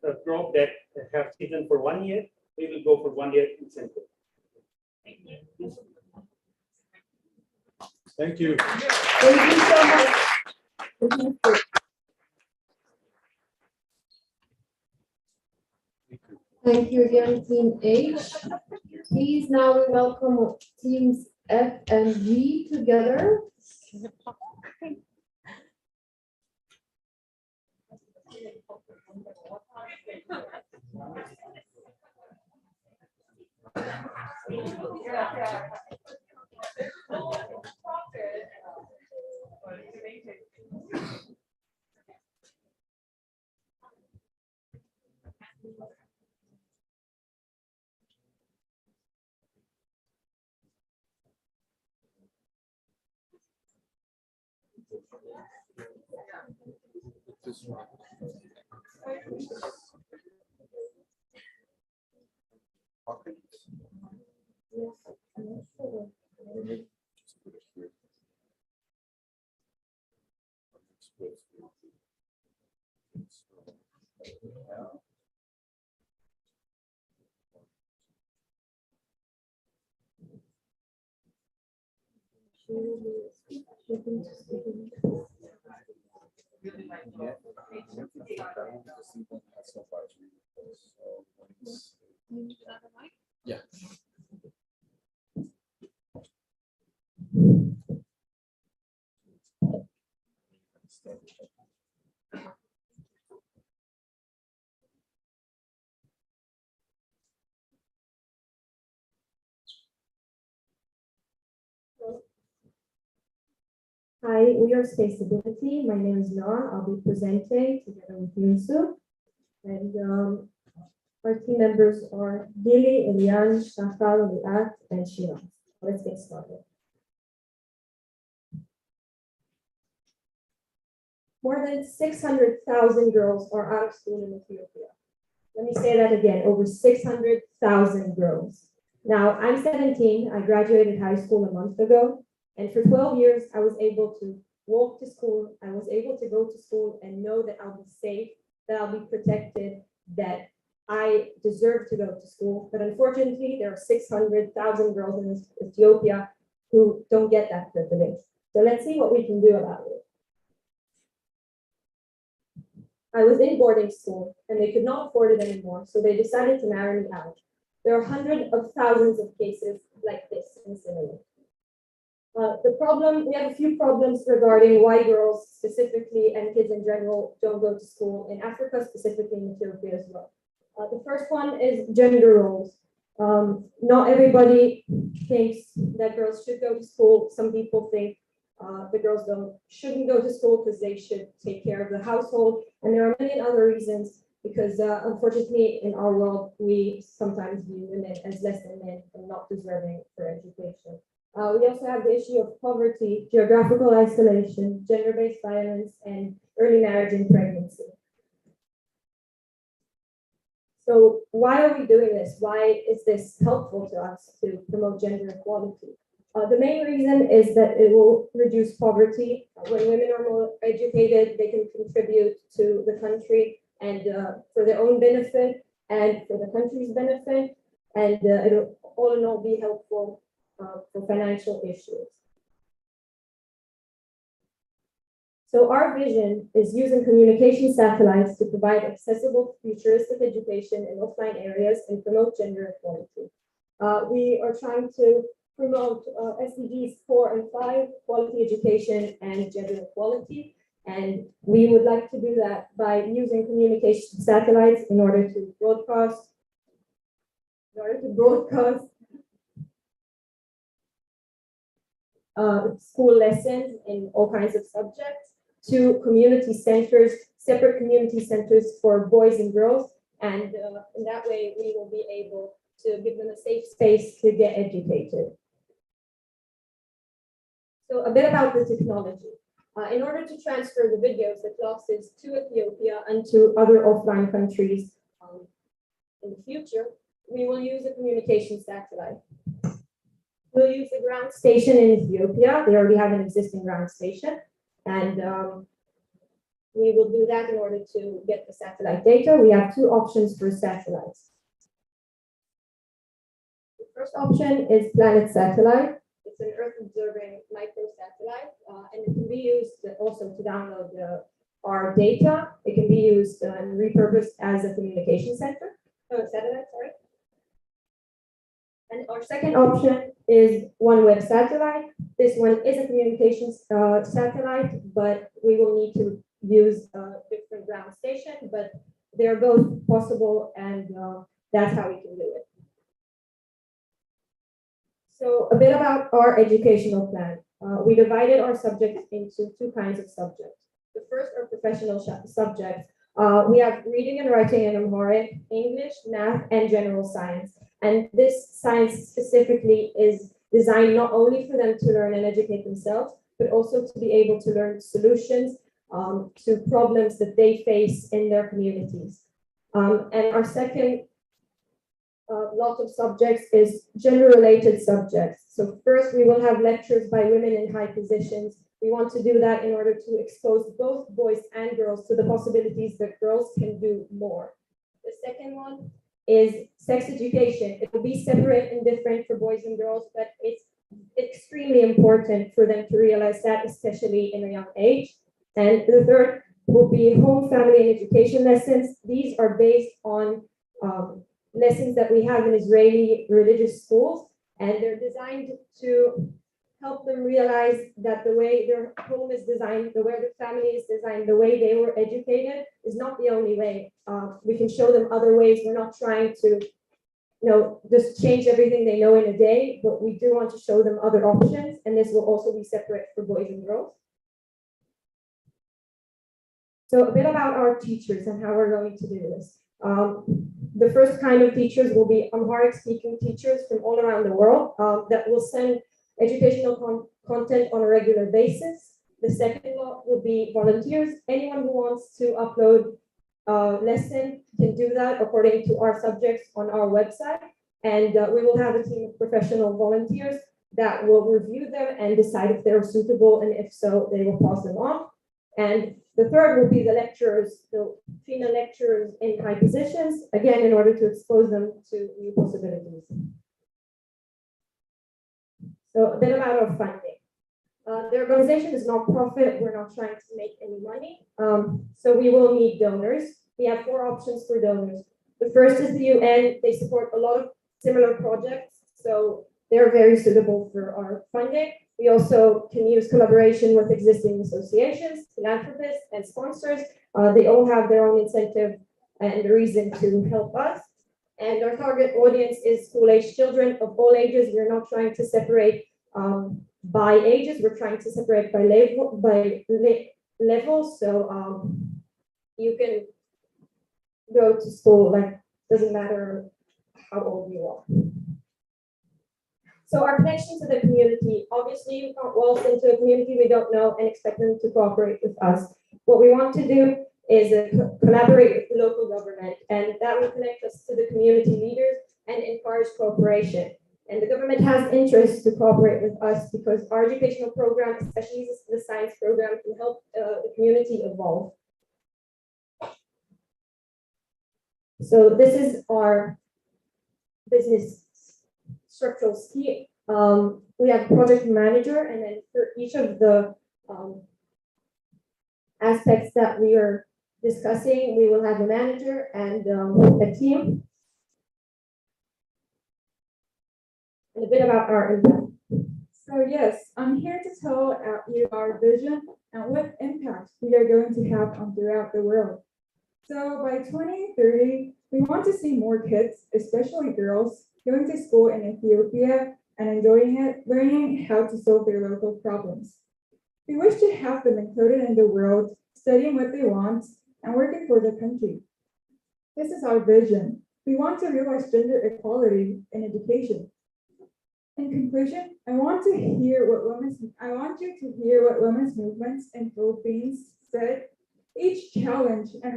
[SPEAKER 11] a crop that have season for 1 year, we will go for 1 year incentive.
[SPEAKER 1] Thank you.
[SPEAKER 8] Thank you so much.
[SPEAKER 2] Thank you again, Team H. Please now we welcome teams F and G together.
[SPEAKER 1] This one. Okay. Just put it here. Yeah.
[SPEAKER 2] Hi, we are Space Stability. My name is Noah. I'll be presenting together with Yunsu. And our team members are Gili, Elian, Shafal, Liat, and Shiraz. Let's get started. More than 600,000 girls are out of school in Ethiopia. Let me say that again, over 600,000 girls. Now, I'm 17, I graduated high school a month ago, and for 12 years, I was able to walk to school, I was able to go to school and know that I'll be safe, that I'll be protected, that I deserve to go to school. But unfortunately, there are 600,000 girls in Ethiopia who don't get that privilege. So let's see what we can do about it. I was in boarding school and they could not afford it anymore, so they decided to marry me out. There are hundreds of thousands of cases like this in similar. We have a few problems regarding why girls specifically and kids in general don't go to school in Africa, specifically in Ethiopia as well. The first one is gender roles. Not everybody thinks that girls should go to school. Some people think the girls shouldn't go to school because they should take care of the household. And there are a million other reasons because unfortunately in our world, we sometimes view women as less than men and not deserving for education. We also have the issue of poverty, geographical isolation, gender-based violence, and early marriage and pregnancy. So why are we doing this? Why is this helpful to us to promote gender equality? The main reason is that it will reduce poverty. When women are more educated, they can contribute to the country and for their own benefit and for the country's benefit. And it'll all in all be helpful for financial issues. So our vision is using communication satellites to provide accessible futuristic education in offline areas and promote gender equality. We are trying to promote SDGs 4 and 5, quality education and gender equality. And we would like to do that by using communication satellites in order to broadcast school lessons in all kinds of subjects to community centers, separate community centers for boys and girls. And in that way, we will be able to give them a safe space to get educated. So a bit about the technology. In order to transfer the videos, the classes to Ethiopia and to other offline countries in the future, we will use a communication satellite. We'll use the ground station in Ethiopia. They already have an existing ground station. And we will do that in order to get the satellite data. We have two options for satellites. The first option is Planet Satellite. It's an Earth observing microsatellite, and it can be used also to download our data. It can be used and repurposed as a communication satellite, sorry. And our second option is OneWeb satellite. This one is a communications satellite, but we will need to use a different ground station, but they're both possible, and that's how we can do it. So a bit about our educational plan. We divided our subjects into two kinds of subjects. The first are professional subjects. We have reading and writing in Amharic, English, math, and general science. And this science specifically is designed not only for them to learn and educate themselves, but also to be able to learn solutions to problems that they face in their communities. And our second lot of subjects is gender-related subjects. So first, we will have lectures by women in high positions. We want to do that in order to expose both boys and girls to the possibilities that girls can do more. The second one is sex education. It will be separate and different for boys and girls, but it's extremely important for them to realize that, especially in a young age. And the third will be home, family, and education lessons. These are based on lessons that we have in Israeli religious schools, and they're designed to help them realize that the way their home is designed, the way their family is designed, the way they were educated is not the only way. We can show them other ways. We're not trying to, just change everything they know in a day, but we do want to show them other options, and this will also be separate for boys and girls.
[SPEAKER 3] So a bit about our teachers and how we're going to do this. The first kind of teachers will be Amharic speaking teachers from all around the world that will send educational content on a regular basis. The second lot will be volunteers. Anyone who wants to upload a lesson can do that according to our subjects on our website. And we will have a team of professional volunteers that will review them and decide if they're suitable, and if so, they will pass them on. And the third will be the lecturers, the female lecturers in high positions, again, in order to expose them to new possibilities. So a bit about our funding. The organization is non-profit. We're not trying to make any money. So we will need donors. We have 4 options for donors. The first is the UN. They support a lot of similar projects, so they're very suitable for our funding. We also can use collaboration with existing associations, philanthropists, and sponsors. They all have their own incentive and reason to help us. And our target audience is school-age children of all ages. We're not trying to separate by ages. We're trying to separate by level. So you can go to school, like, doesn't matter how old you are. So our connection to the community, obviously we can't waltz into a community we don't know and expect them to cooperate with us. What we want to do is collaborate with the local government, and that will connect us to the community leaders and encourage cooperation. And the government has interest to cooperate with us because our educational program, especially the science program, can help the community evolve. So this is our business structural scheme. We have a project manager, and then for each of the aspects that we are discussing, we will have a manager and a team. And a bit about our impact.
[SPEAKER 5] So yes, I'm here to tell you our vision and what impact we are going to have on throughout the world. So by 2030, we want to see more kids, especially girls, going to school in Ethiopia and enjoying it, learning how to solve their local problems. We wish to have them included in the world, studying what they want and working for the country. This is our vision. We want to realize gender equality in education. In conclusion, I want you to hear what women's movements in Philippines said. Each challenge and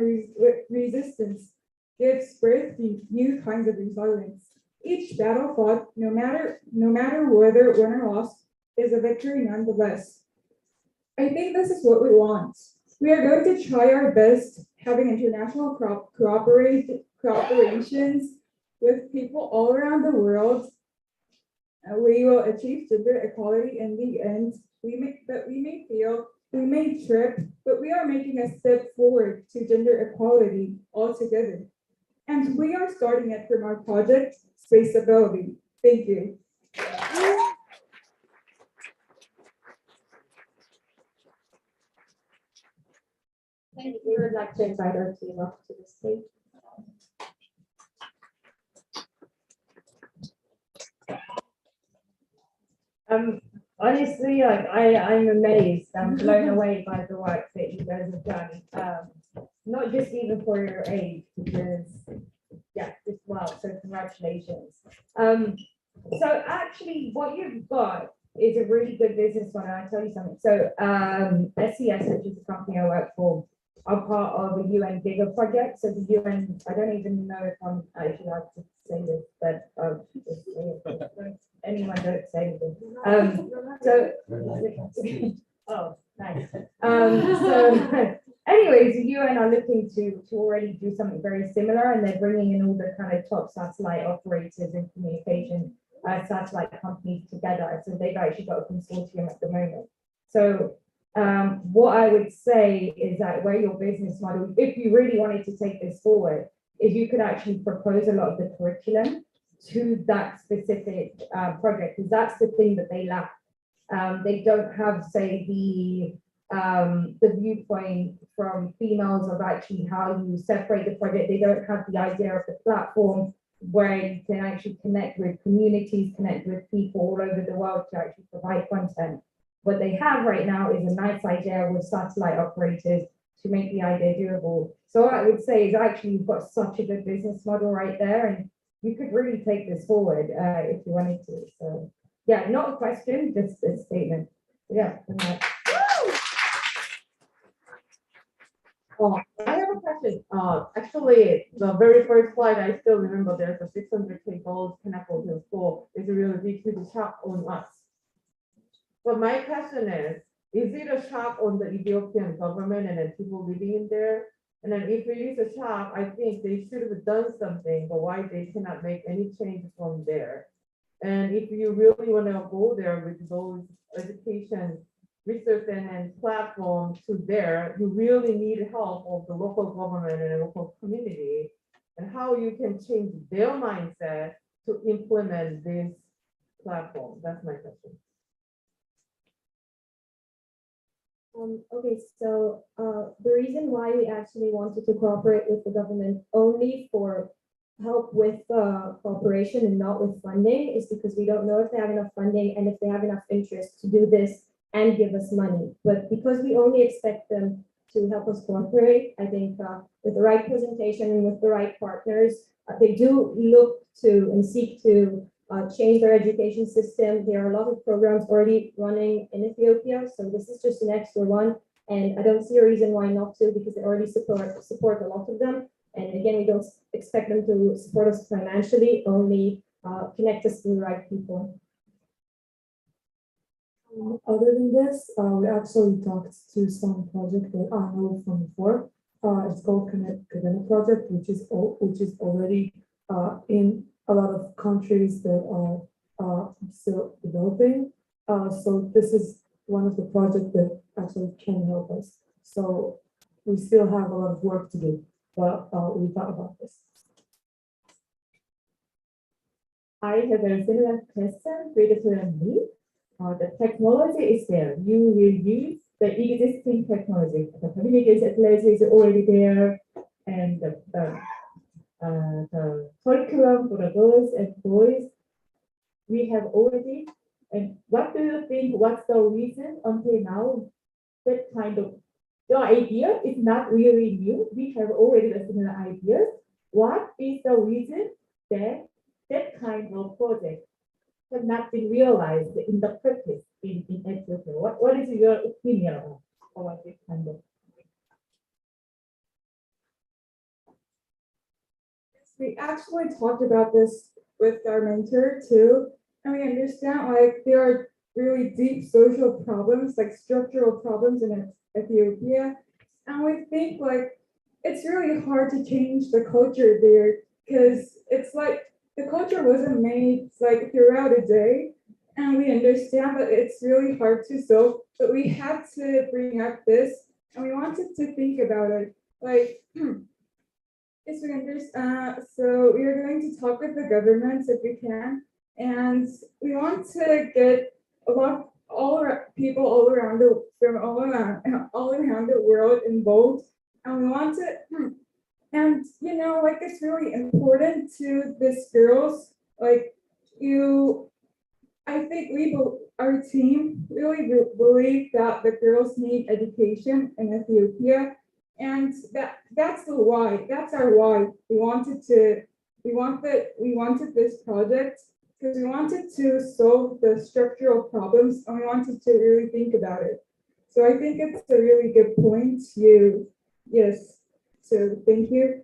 [SPEAKER 5] resistance gives birth to new kinds of resilience. Each battle fought, no matter whether won or lost, is a victory nonetheless. I think this is what we want. We are going to try our best, having international cooperations with people all around the world. We will achieve gender equality in the end. We may fail, we may trip, but we are making a step forward to gender equality altogether. And we are starting it from our project, Spaceability. Thank you.
[SPEAKER 3] Thank you. We would like to invite our team up to the stage.
[SPEAKER 6] Honestly, I'm amazed. I'm blown away by the work that you guys have done. Not just even for your age, because yeah, just wow. So congratulations. So actually, what you've got is a really good business one. And I'll tell you something. So SCS, which is the company I work for, are part of a UN bigger project. So the UN, I don't even know if I'm actually allowed to say this, but anyone don't say anything. Oh, nice. So anyways, the UN are looking to already do something very similar, and they're bringing in all the kind of top satellite operators and communication satellite companies together. So they've actually got a consortium at the moment. So what I would say is that where your business model, if you really wanted to take this forward, is you could actually propose a lot of the curriculum to that specific project, because that's the thing that they lack. They don't have, say, the viewpoint from females of actually how you separate the project. They don't have the idea of the platform where you can actually connect with communities, connect with people all over the world to actually provide content. What they have right now is a nice idea with satellite operators
[SPEAKER 5] to make the idea doable. So what I would say is actually you've got such a good business model right there, and you could really take this forward if you wanted to. So yeah, not a question, just a statement. Yeah.
[SPEAKER 8] Oh, I have a question. Actually, the very first slide, I still remember there's a 600K goals connect to the school. It's a really big, huge shock on us. But my question is it a shock on the Ethiopian government and then people living in there? And then if it is a shock, I think they should have done something, but why they cannot make any change from there? And if you really want to go there with those education research and platform to there, you really need help of the local government and the local community, and how you can change their mindset to implement this platform. That's my question.
[SPEAKER 2] Okay, so the reason why we actually wanted to cooperate with the government only for help with cooperation and not with funding is because we don't know if they have enough funding and if they have enough interest to do this and give us money. But because we only expect them to help us cooperate, I think with the right presentation and with the right partners, they do look to and seek to change their education system. There are a lot of programs already running in Ethiopia, so this is just an extra one. And I don't see a reason why not to, because they already support a lot of them. And again, we don't expect them to support us financially, only connect us to the right people.
[SPEAKER 13] Other than this, we actually talked to some project that I know from before. It's called Connect Project, which is already in a lot of countries that are still developing. So this is one of the projects that actually can help us. So we still have a lot of work to do, but we thought about this.
[SPEAKER 6] I have a similar question related to me. The technology is there. You will use the existing technology. The communication technology is already there, and the curriculum for the girls and boys we have already. And what do you think? What's the reason until now that kind of the idea is not really new? We have already the similar ideas. What is the reason that that kind of project have not been realized in the practice in Ethiopia? What is your opinion about this kind of?
[SPEAKER 5] We actually talked about this with our mentor too, and we understand like there are really deep social problems, like structural problems in Ethiopia, and we think like it's really hard to change the culture there because it's like the culture wasn't made like throughout a day, and we understand that it's really hard to solve, but we had to bring up this, and we wanted to think about it, like, yes, we understand. So we are going to talk with the governments if we can, and we want to get a lot people all around all around the world involved, and we want to. And you know, like it's really important to these girls. Like I think our team really believe that the girls need education in Ethiopia, and that's the why. That's our why. We wanted this project because we wanted to solve the structural problems, and we wanted to really think about it. So I think it's a really good point. Yes. So thank you.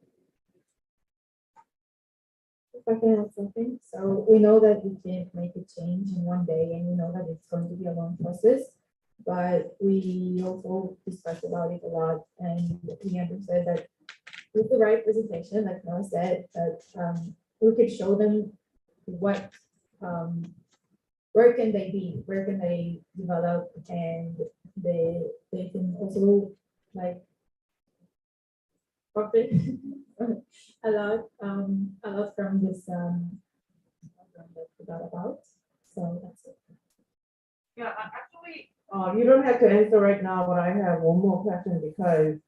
[SPEAKER 6] If I can add something, so we know that we can't make a change in one day, and we know that it's going to be a long process, but we also discussed about it a lot, and we understood that with the right presentation, like Noah said, that we could show them what, where can they be, where can they develop, and they can also like profit a lot from this program that we got about. So that's it.
[SPEAKER 8] Yeah, actually, you don't have to answer right now, but I have one more question because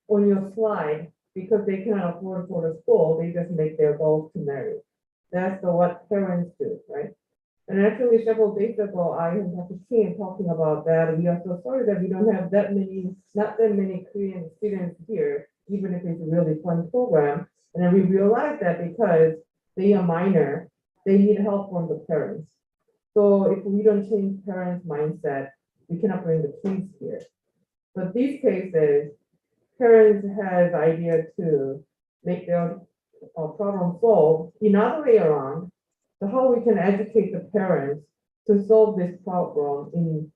[SPEAKER 8] on your slide, because they cannot afford for the school, they just make their goals to marry. That's what parents do, right? And actually, several days ago, I had a team talking about that. We are so sorry that we don't have not that many Korean students here, even if it's a really fun program. And then we realized that because they are minor, they need help from the parents. So if we don't change parents' mindset, we cannot bring the kids here. But these cases, parents has idea to make their problem solved in other way around. So how we can educate the parents to solve this problem in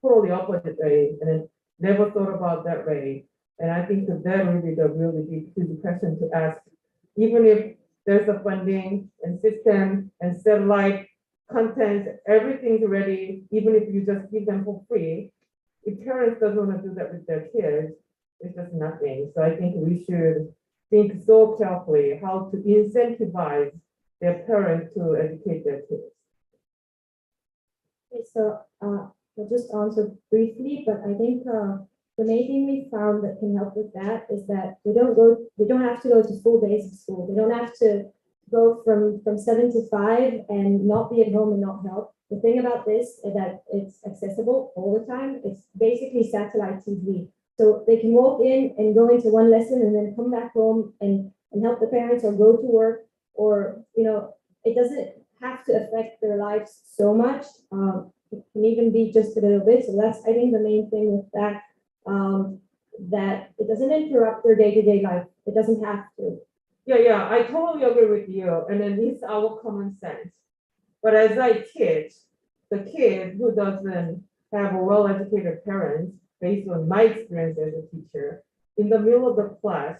[SPEAKER 8] totally opposite way, and then never thought about that way. And I think that would be the really big question to ask. Even if there's a funding and system and satellite content, everything's ready, even if you just give them for free, if parents doesn't want to do that with their kids, it's just nothing. So I think we should think so carefully how to incentivize their parents to educate their kids.
[SPEAKER 10] Okay, so I'll just answer briefly, but I think the main thing we found that can help with that is that they don't have to go to full days of school. They don't have to go from 7 to 5 and not be at home and not help. The thing about this is that it's accessible all the time. It's basically satellite TV. So they can walk in and go into one lesson and then come back home and help the parents or go to work, or, it doesn't have to affect their lives so much. It can even be just a little bit. So that's, I think, the main thing with that, that it doesn't interrupt their day-to-day life. It doesn't have to.
[SPEAKER 8] Yeah, I totally agree with you. And then it's our common sense. But as I teach, the kid who doesn't have a well-educated parents, based on my experience as a teacher, in the middle of the class,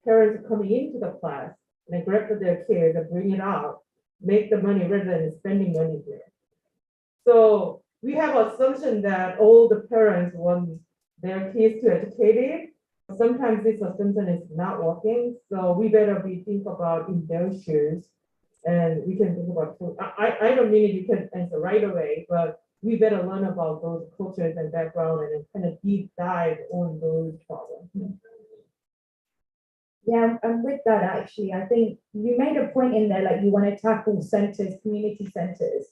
[SPEAKER 8] parents coming into the class and they grab their kid and bring it out, make the money rather than spending money here. So we have assumption that all the parents want their kids to educate it. Sometimes this assumption is not working, so we better think about in their shoes, and we can think about. I don't mean you can answer right away, but we better learn about those cultures and background and kind of deep dive on those problems.
[SPEAKER 5] Yeah, I'm with that actually. I think you made a point in there, like you want to tackle centers, community centers.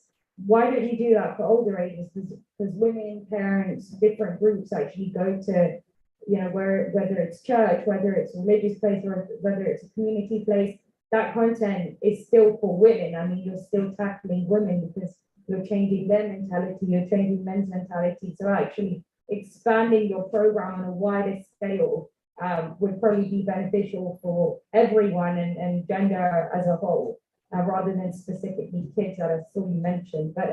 [SPEAKER 5] Why don't you do that for older ages? Because women, parents, different groups actually go to, whether it's church, whether it's a religious place, or whether it's a community place, that content is still for women. I mean, you're still tackling women because you're changing their mentality, you're changing men's mentality. So actually expanding your program on a wider scale would probably be beneficial for everyone and gender as a whole, rather than specifically kids that are still mentioned. But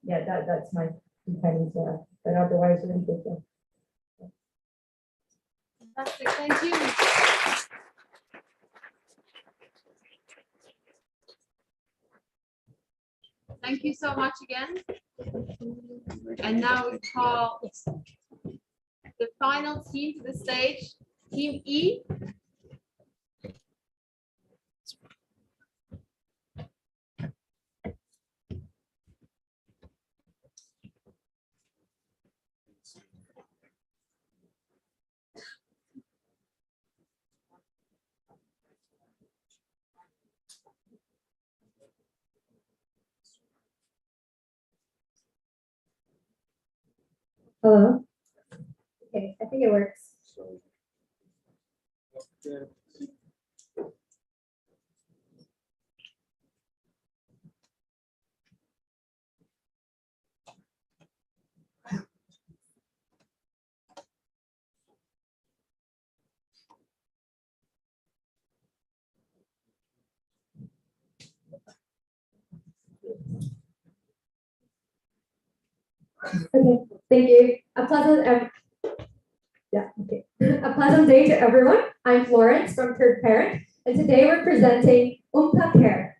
[SPEAKER 5] yeah, that's my 2 pennies there. But otherwise, really good job.
[SPEAKER 9] Fantastic, thank you. Thank you so much again. And now we call the final team to the stage, Team E.
[SPEAKER 10] Hello? Okay, I think it works. Okay, thank you. A pleasant day to everyone. I'm Florence from Third Parent, and today we're presenting Care.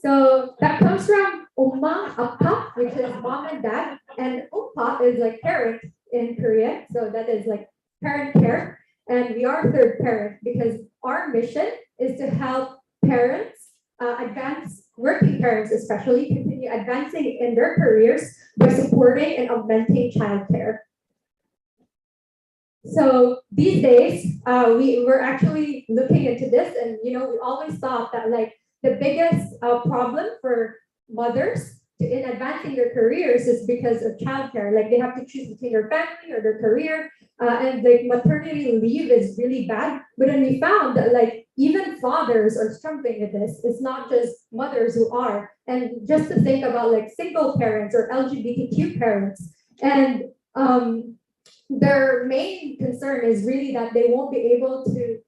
[SPEAKER 10] So that comes from Umma, Appa, which is mom and dad, and Umpa is like parent in Korean, so that is like parent care. And we are Third Parent because our mission is to help parents working parents especially continue advancing in their careers by supporting and augmenting childcare. So these days, we were actually looking into this, and we always thought that
[SPEAKER 3] the biggest problem for mothers in advancing their careers is because of childcare. Like they have to choose between their family or their career, and like maternity leave is really bad. But then we found that like even fathers are struggling with this. It's not just mothers who are. And just to think about like single parents or LGBTQ parents, and their main concern is really that they won't be able to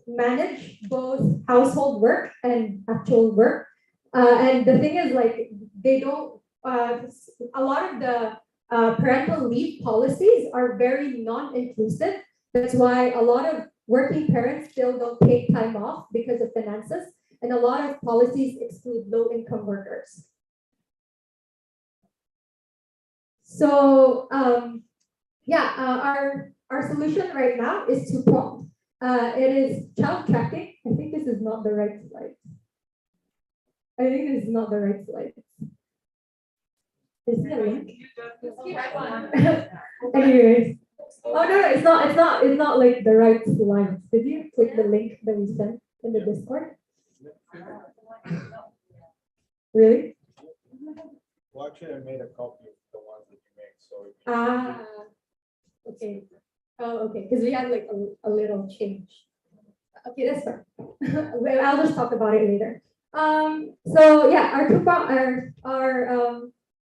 [SPEAKER 3] manage both household work and actual work. And the thing is, like, they don't, a lot of the parental leave policies are very non-inclusive. That's why a lot of working parents still don't take time off because of finances. And a lot of policies exclude low-income workers. So, our solution right now is two-pronged. It is child tracking. I think this is not the right slide. Is it a link? Anyways. Oh no, it's not like the right slide. Did you click the link that we sent in the Discord? Really?
[SPEAKER 1] Well, actually, I made a copy of the ones that you make, so.
[SPEAKER 3] Okay. Oh, okay, because we had like a little change. Okay, that's fine. Well, I'll just talk about it later. So yeah,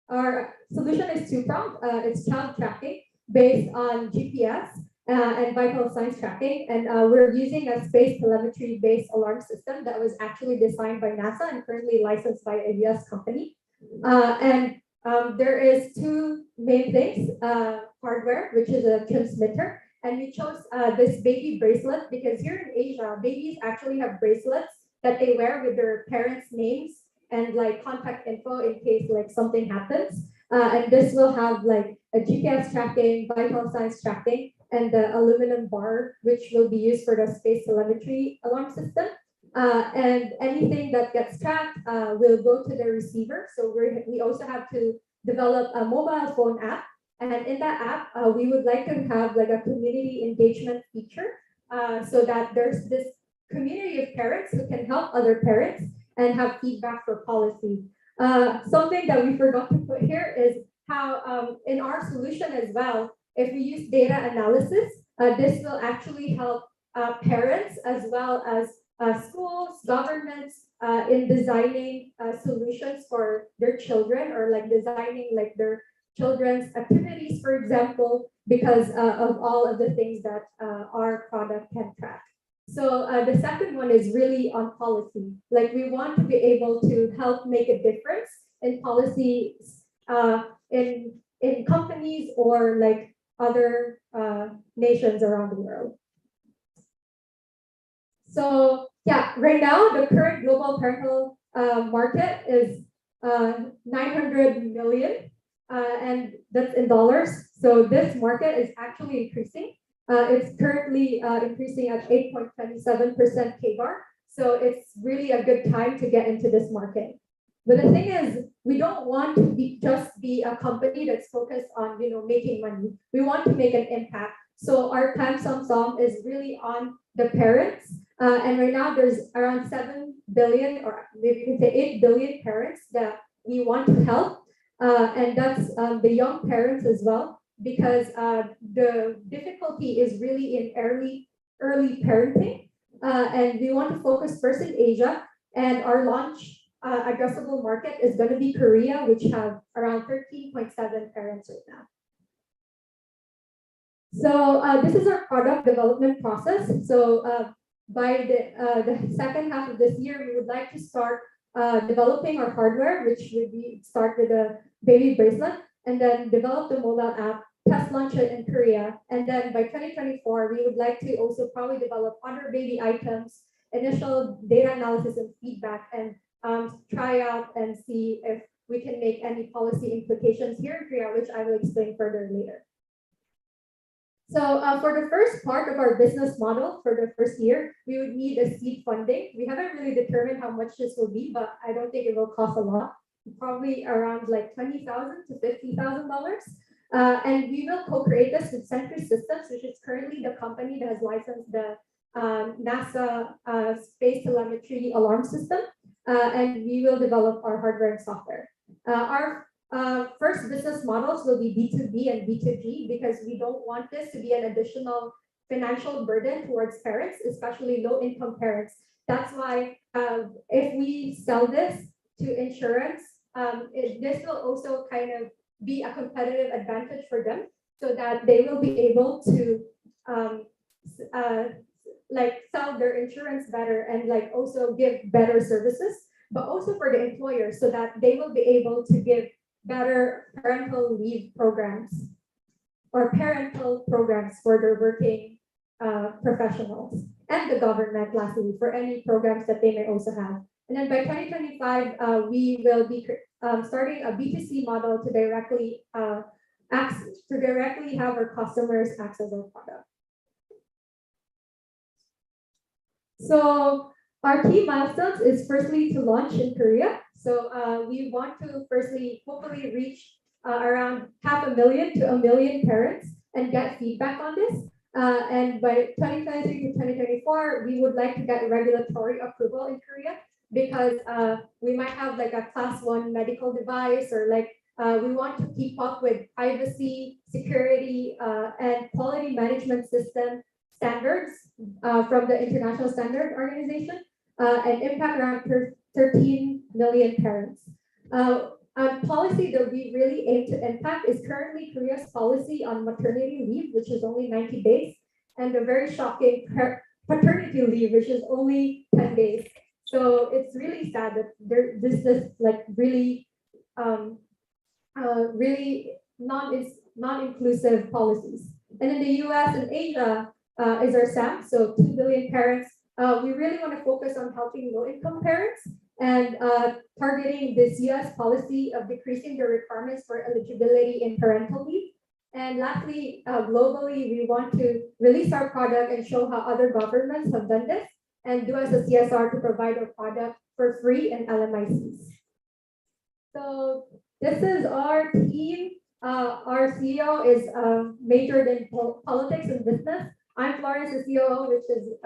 [SPEAKER 3] our solution is two-pronged. It's child tracking based on GPS and vital signs tracking, and we're using a space telemetry-based alarm system that was actually designed by NASA and currently licensed by a US company. There is two main things, hardware, which is a transmitter, and we chose this baby bracelet because here in Asia, babies actually have bracelets that they wear with their parents' names and like contact info in case like something happens. And this will have like a GPS tracking, vital signs tracking, and the aluminum bar, which will be used for the space telemetry alarm system. And anything that gets tracked will go to the receiver. So we also have to develop a mobile phone app. And in that app, we would like to have like a community engagement feature so that there's this community of parents who can help other parents and have feedback for policy. Something that we forgot to put here is how in our solution as well, if we use data analysis, this will actually help parents as well as schools, governments in designing solutions for their children or like designing like their children's activities, for example, because of all of the things that our product can track. So the second one is really on policy. Like we want to be able to help make a difference in policies in companies or like other nations around the world. So yeah, right now the current global parental market is 900 million, and that's in dollars. So this market is actually increasing. It's currently increasing at 8.27% CAGR. So it's really a good time to get into this market. But the thing is, we don't want to just be a company that's focused on making money. We want to make an impact. So our Time Sum Sum is really on the parents. And right now there's around 7 billion, or maybe you can say 8 billion parents that we want to help. And that's the young parents as well, because the difficulty is really in early parenting. And we want to focus first in Asia, and our launch addressable market is going to be Korea, which have around 13.7 parents right now. So this is our product development process. So by the second half of this year, we would like to start developing our hardware, which would be start with a baby bracelet, and then develop the mobile app, test launch it in Korea. And then by 2024, we would like to also probably develop other baby items, initial data analysis and feedback, and try out and see if we can make any policy implications here in Korea, which I will explain further later. So for the first part of our business model for the first year, we would need a seed funding. We haven't really determined how much this will be, but I don't think it will cost a lot. Probably around like $20,000 to $50,000. And we will co-create this with Century Systems, which is currently the company that has licensed the NASA space telemetry alarm system, and we will develop our hardware and software. Our first business models will be B2B and B2G because we don't want this to be an additional financial burden towards parents, especially low-income parents. That's why if we sell this to insurance, this will also kind of be a competitive advantage for them so that they will be able to like sell their insurance better and like also give better services, but also for the employer so that they will be able to give better parental leave programs or parental programs for their working professionals and the government lastly for any programs that they may also have. And then by 2025, we will be starting a B2C model to directly have our customers access our product. So our key milestones is firstly to launch in Korea. So we want to firstly hopefully reach around 500,000 to 1 million parents and get feedback on this. And by 2023 to 2024, we would like to get regulatory approval in Korea because we might have like a class 1 medical device or like we want to keep up with privacy, security, and quality management system standards from the International Standard Organization and impact around 13 million parents. A policy that we really aim to impact is currently Korea's policy on maternity leave, which is only 90 days, and the very shocking paternity leave, which is only 10 days. So it's really sad that this is like really, really non-inclusive policies. And in the US and Asia is our SAM, so 2 billion parents. We really want to focus on helping low-income parents and targeting this US policy of decreasing the requirements for eligibility in parental leave. And lastly, globally, we want to release our product and show how other governments have done this and do as a CSR to provide our product for free in LMICs. So this is our team. Our CEO is majored in politics and business. I'm Florence, the COO, which is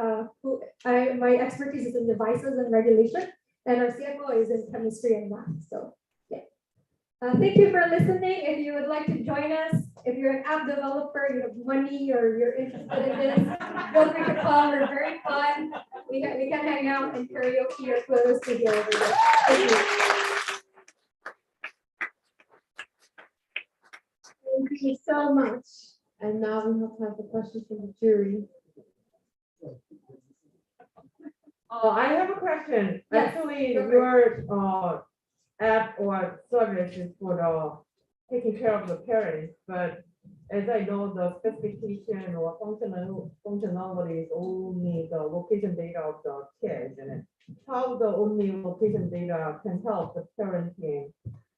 [SPEAKER 3] my expertise is in devices and regulation, and our CFO is in chemistry and math. So yeah. Thank you for listening. If you would like to join us, if you're an app developer, you have money, or you're interested in this, feel free to call. We're very fun. We can hang out and karaoke or photo studio over there. Thank you.
[SPEAKER 2] Thank you so much. And now we have the questions from the jury.
[SPEAKER 8] I have a question.
[SPEAKER 2] Yes,
[SPEAKER 8] Actually,
[SPEAKER 2] go for
[SPEAKER 8] your app or service is for the taking care of the parents, but as I know, the specification or functionality is only the location data of the kids, and how the only location data can help the parenting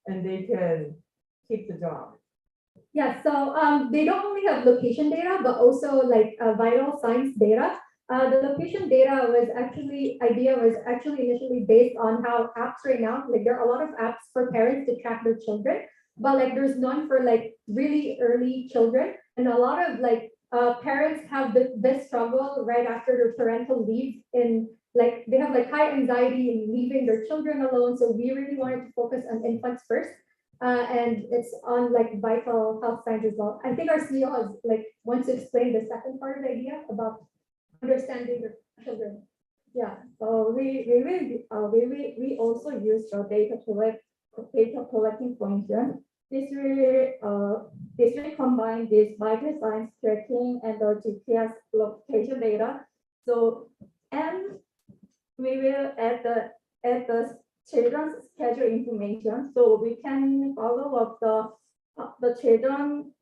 [SPEAKER 8] and they can keep the job.
[SPEAKER 3] Yeah, so they don't only have location data, but also like vital signs data. The location data was actually initially based on how apps right now, like there are a lot of apps for parents to track their children, but like there's none for like really early children. And a lot of like parents have this struggle right after their parental leave in like, they have like high anxiety in leaving their children alone. So we really wanted to focus on infants first. And it's on like vital health signs as well. I think our CEO has like wants to explain the second part of the idea about understanding the children.
[SPEAKER 6] Yeah, so we also use the data collecting function. This will combine this vital signs tracking and the GPS location data. So and we will add the children's schedule information, so we can follow up the children,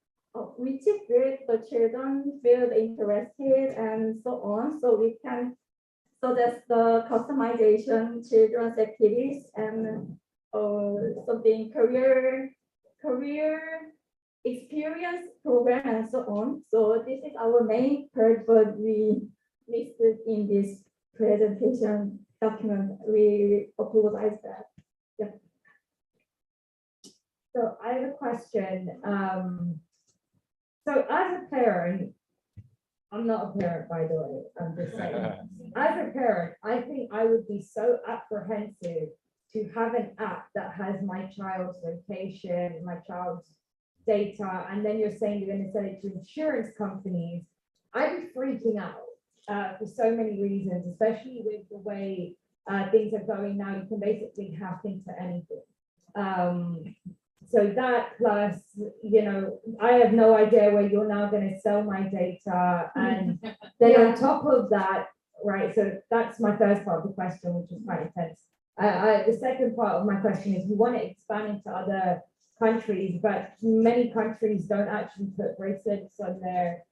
[SPEAKER 6] which field the children feel interested and so on. So we can suggest the customization children's activities and something career experience program and so on. So this is our main part, but we listed in this presentation document. We apologize that. Yeah.
[SPEAKER 5] So I have a question. So as a parent, I'm not a parent, by the way, I'm just saying. As a parent, I think I would be so apprehensive to have an app that has my child's location, my child's data, and then you're saying you're gonna sell it to insurance companies. I'd be freaking out for so many reasons, especially with the way things are going now. You can basically hack into anything. So that plus, you know, I have no idea where you're now going to sell my data. And then on top of that, right, so that's my first part of the question, which is quite intense. The second part of my question is, we want to expand into other countries, but many countries don't actually put bracelets on their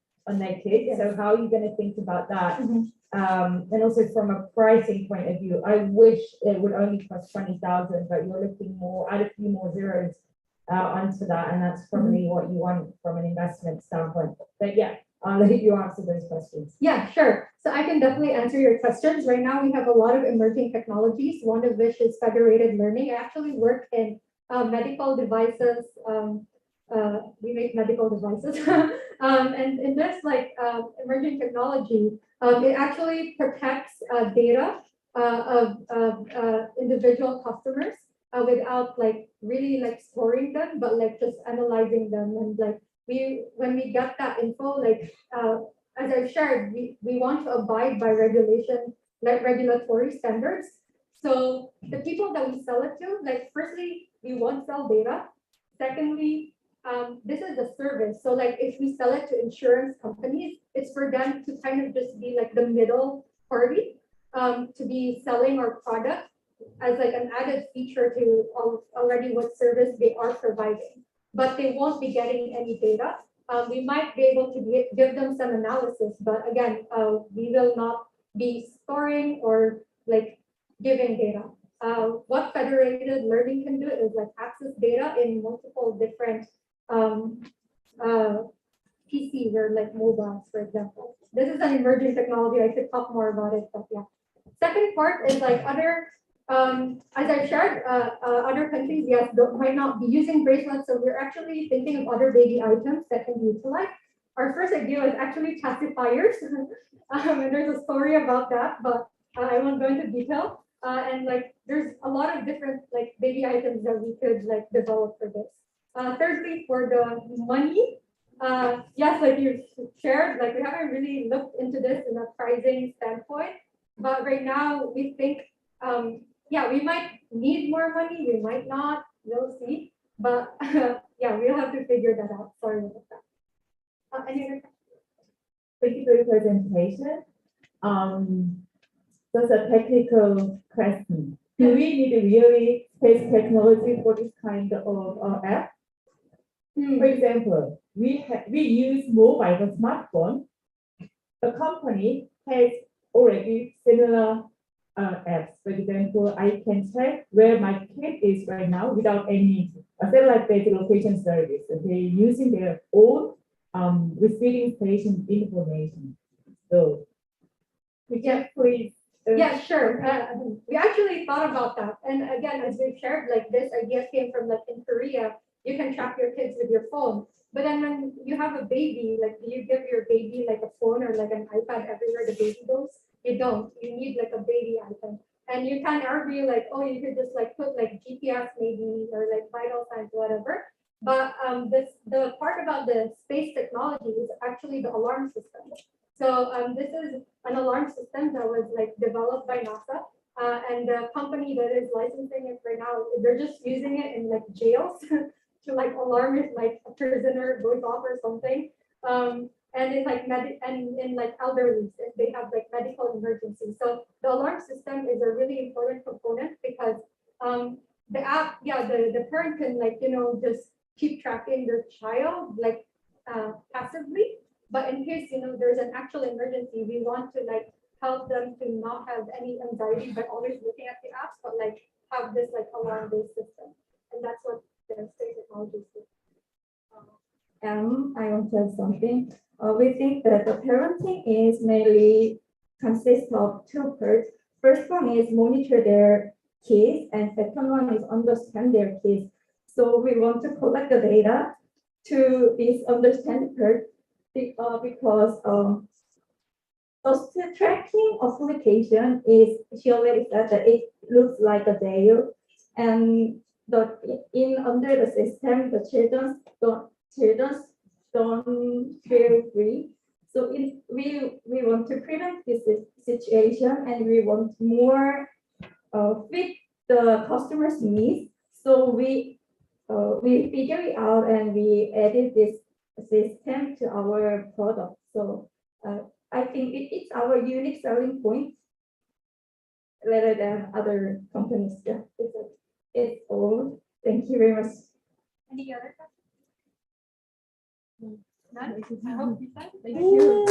[SPEAKER 5] kids. So how are you going to think about that? And also from a pricing point of view, I wish it would only cost 20,000, but you're looking more, add a few more zeros onto that, and that's probably what you want from an investment standpoint. But yeah, I'll let you answer those questions.
[SPEAKER 2] Yeah, sure. So I can definitely answer your questions. Right now, we have a lot of emerging technologies, one of which is federated learning. I actually work in medical devices. We make medical devices. And in this emerging technology, it actually protects data of individual customers without really storing them, but just analyzing them. And when we get that info, as I've shared, we want to abide by regulatory standards. So the people that we sell it to, firstly, we won't sell data. Secondly, this is a service. So if we sell it to insurance companies, it's for them to kind of just be the middle party to be selling our product as an added feature to already what service they are providing. But they won't be getting any data. We might be able to give them some analysis, but again, we will not be storing or giving data. What federated learning can do is access data in multiple different PCs or mobiles, for example. This is an emerging technology. I could talk more about it, but yeah. Second part is other, as I shared, other countries, yes, might not be using bracelets. So we're actually thinking of other baby items that can be utilized. Our first idea was actually pacifiers. And there's a story about that, but I won't go into detail. And there's a lot of different baby items that we could develop for this. Thirdly, for the money, yes, you shared, we haven't really looked into this in a pricing standpoint, but right now we think, yeah, we might need more money, we might not, we'll see, but yeah, we'll have to figure that out. Sorry about that. Any other questions?
[SPEAKER 8] Thank you for your presentation. Just a technical question. Do we need really space technology for this kind of app? For example, we use mobile, the smartphone. The company has already similar apps. For example, I can check where my kid is right now without any satellite-based location service. They're using their own receiving station information. So, we can please.
[SPEAKER 2] Yeah, sure. We actually thought about that. And again, as we've shared, this idea came from in Korea, you can track your kids with your phone. But then when you have a baby, do you give your baby a phone or an iPad everywhere the baby goes? You don't. You need a baby item. And you can argue oh, you could just put GPS maybe or vital signs, whatever. But the part about the space technology is actually the alarm system. So this is an alarm system that was developed by NASA, and the company that is licensing it right now, they're just using it in jails to alarm if a prisoner goes off or something. And in elderly, if they have medical emergencies. So the alarm system is a really important component because the app, yeah, the parent can just keep tracking their child passively. But in case there's an actual emergency, we want to help them to not have any anxiety by always looking at the apps, but have this alarm-based system, and that's what the space technology is.
[SPEAKER 3] I want to add something. We think that the parenting is mainly consists of two parts. First one is monitor their kids, and second one is understand their kids. So we want to collect the data to this understand part. Because So the tracking of location is she already said that it looks like a jail, and in under the system the children don't feel free. So we want to prevent this situation, and we want more fit the customer's needs. So we figure it out and we added this system to our product. So I think it's our unique selling point rather than other companies. Yeah, it's all. Thank you very much.
[SPEAKER 9] Any other questions? None? I hope you said.
[SPEAKER 2] Thank you.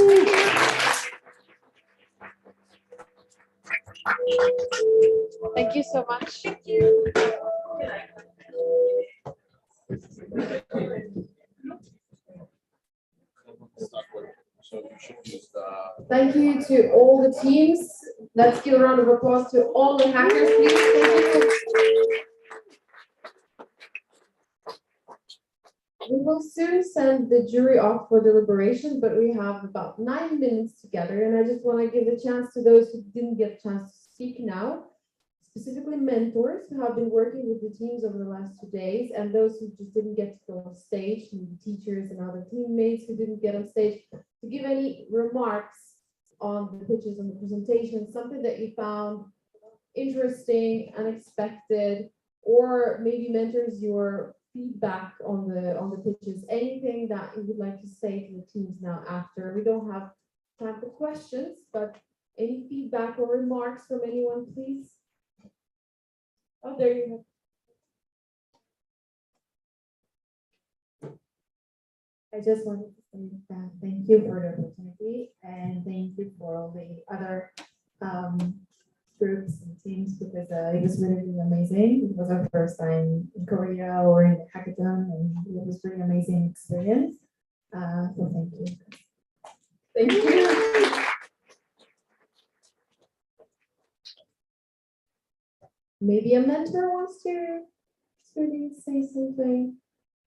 [SPEAKER 2] Thank you so much. Thank you.
[SPEAKER 1] So you should use the.
[SPEAKER 2] Thank you to all the teams. Let's give a round of applause to all the hackers, please. Thank you. We will soon send the jury off for deliberation, but we have about 9 minutes together, and I just want to give a chance to those who didn't get a chance to speak now, specifically mentors who have been working with the teams over the last 2 days, and those who just didn't get to go on stage, maybe teachers and other teammates who didn't get on stage, to give any remarks on the pitches and the presentation, something that you found interesting, unexpected, or maybe mentors your feedback on the pitches, anything that you would like to say to the teams now after. We don't have time for questions, but any feedback or remarks from anyone, please? Oh, there you go.
[SPEAKER 6] I just wanted to say that thank you for the opportunity and thank you for all the other groups and teams because it was really, really amazing. It was our first time in Korea or in the hackathon, and it was really amazing experience. So thank you.
[SPEAKER 2] Thank you. Maybe a mentor wants to say something.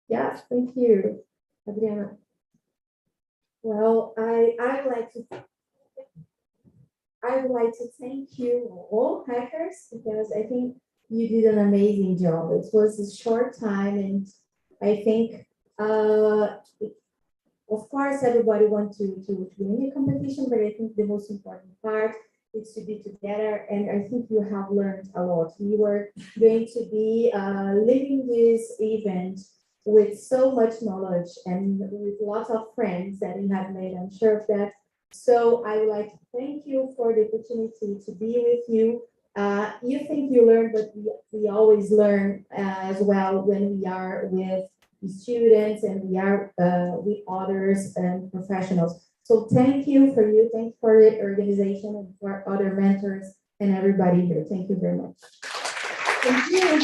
[SPEAKER 2] Yes, thank you, Adriana.
[SPEAKER 10] Well, I would like to thank you all hackers because I think you did an amazing job. It was a short time, and I think of course everybody wants to win a competition, but I think the most important part is to be together, and I think you have learned a lot. You were going to be leaving this event with so much knowledge and with lots of friends that you have made. I'm sure of that. So I would like to thank you for the opportunity to be with you. You think you learn, but we always learn as well when we are with the students and we are with others and professionals. So thank you for the organization and for other mentors and everybody here. Thank you very much.
[SPEAKER 2] Thank you.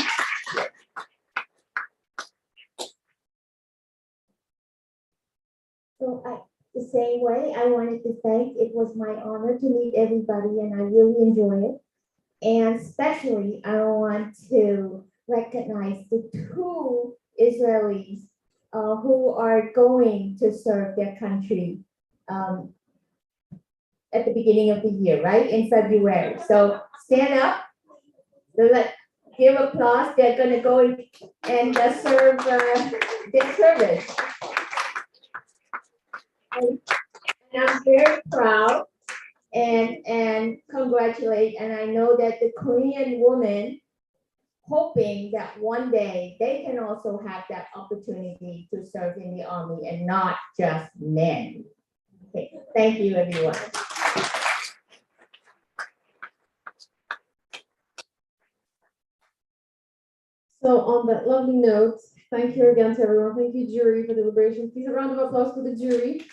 [SPEAKER 10] So the same way, I wanted to thank, it was my honor to meet everybody and I really enjoy it. And especially, I want to recognize the 2 Israelis who are going to serve their country at the beginning of the year, right? In February. So stand up, give applause. They're going to go and serve their service. And I'm very proud and congratulate. And I know that the Korean woman hoping that one day they can also have that opportunity to serve in the army and not just men. Okay, thank you, everyone.
[SPEAKER 2] So on that lovely note, thank you again to everyone. Thank you, jury, for the deliberation. Please a round of applause for the jury.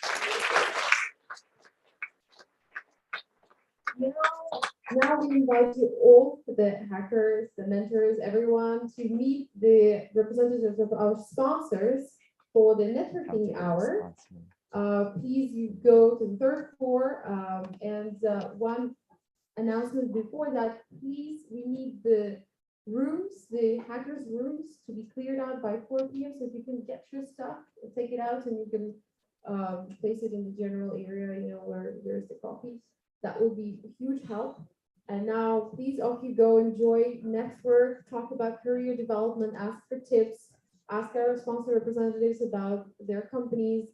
[SPEAKER 2] Now we invite you all, the hackers, the mentors, everyone, to meet the representatives of our sponsors for the networking hour. Please, you go to the 3rd floor, and one announcement before that, please, we need the rooms, the hackers' rooms, to be cleared out by 4 p.m. So if you can get your stuff, take it out, and you can place it in the general area, you know, where there's the coffee. That would be a huge help. And now please off you go, enjoy, network, talk about career development, ask for tips, ask our sponsor representatives about their companies,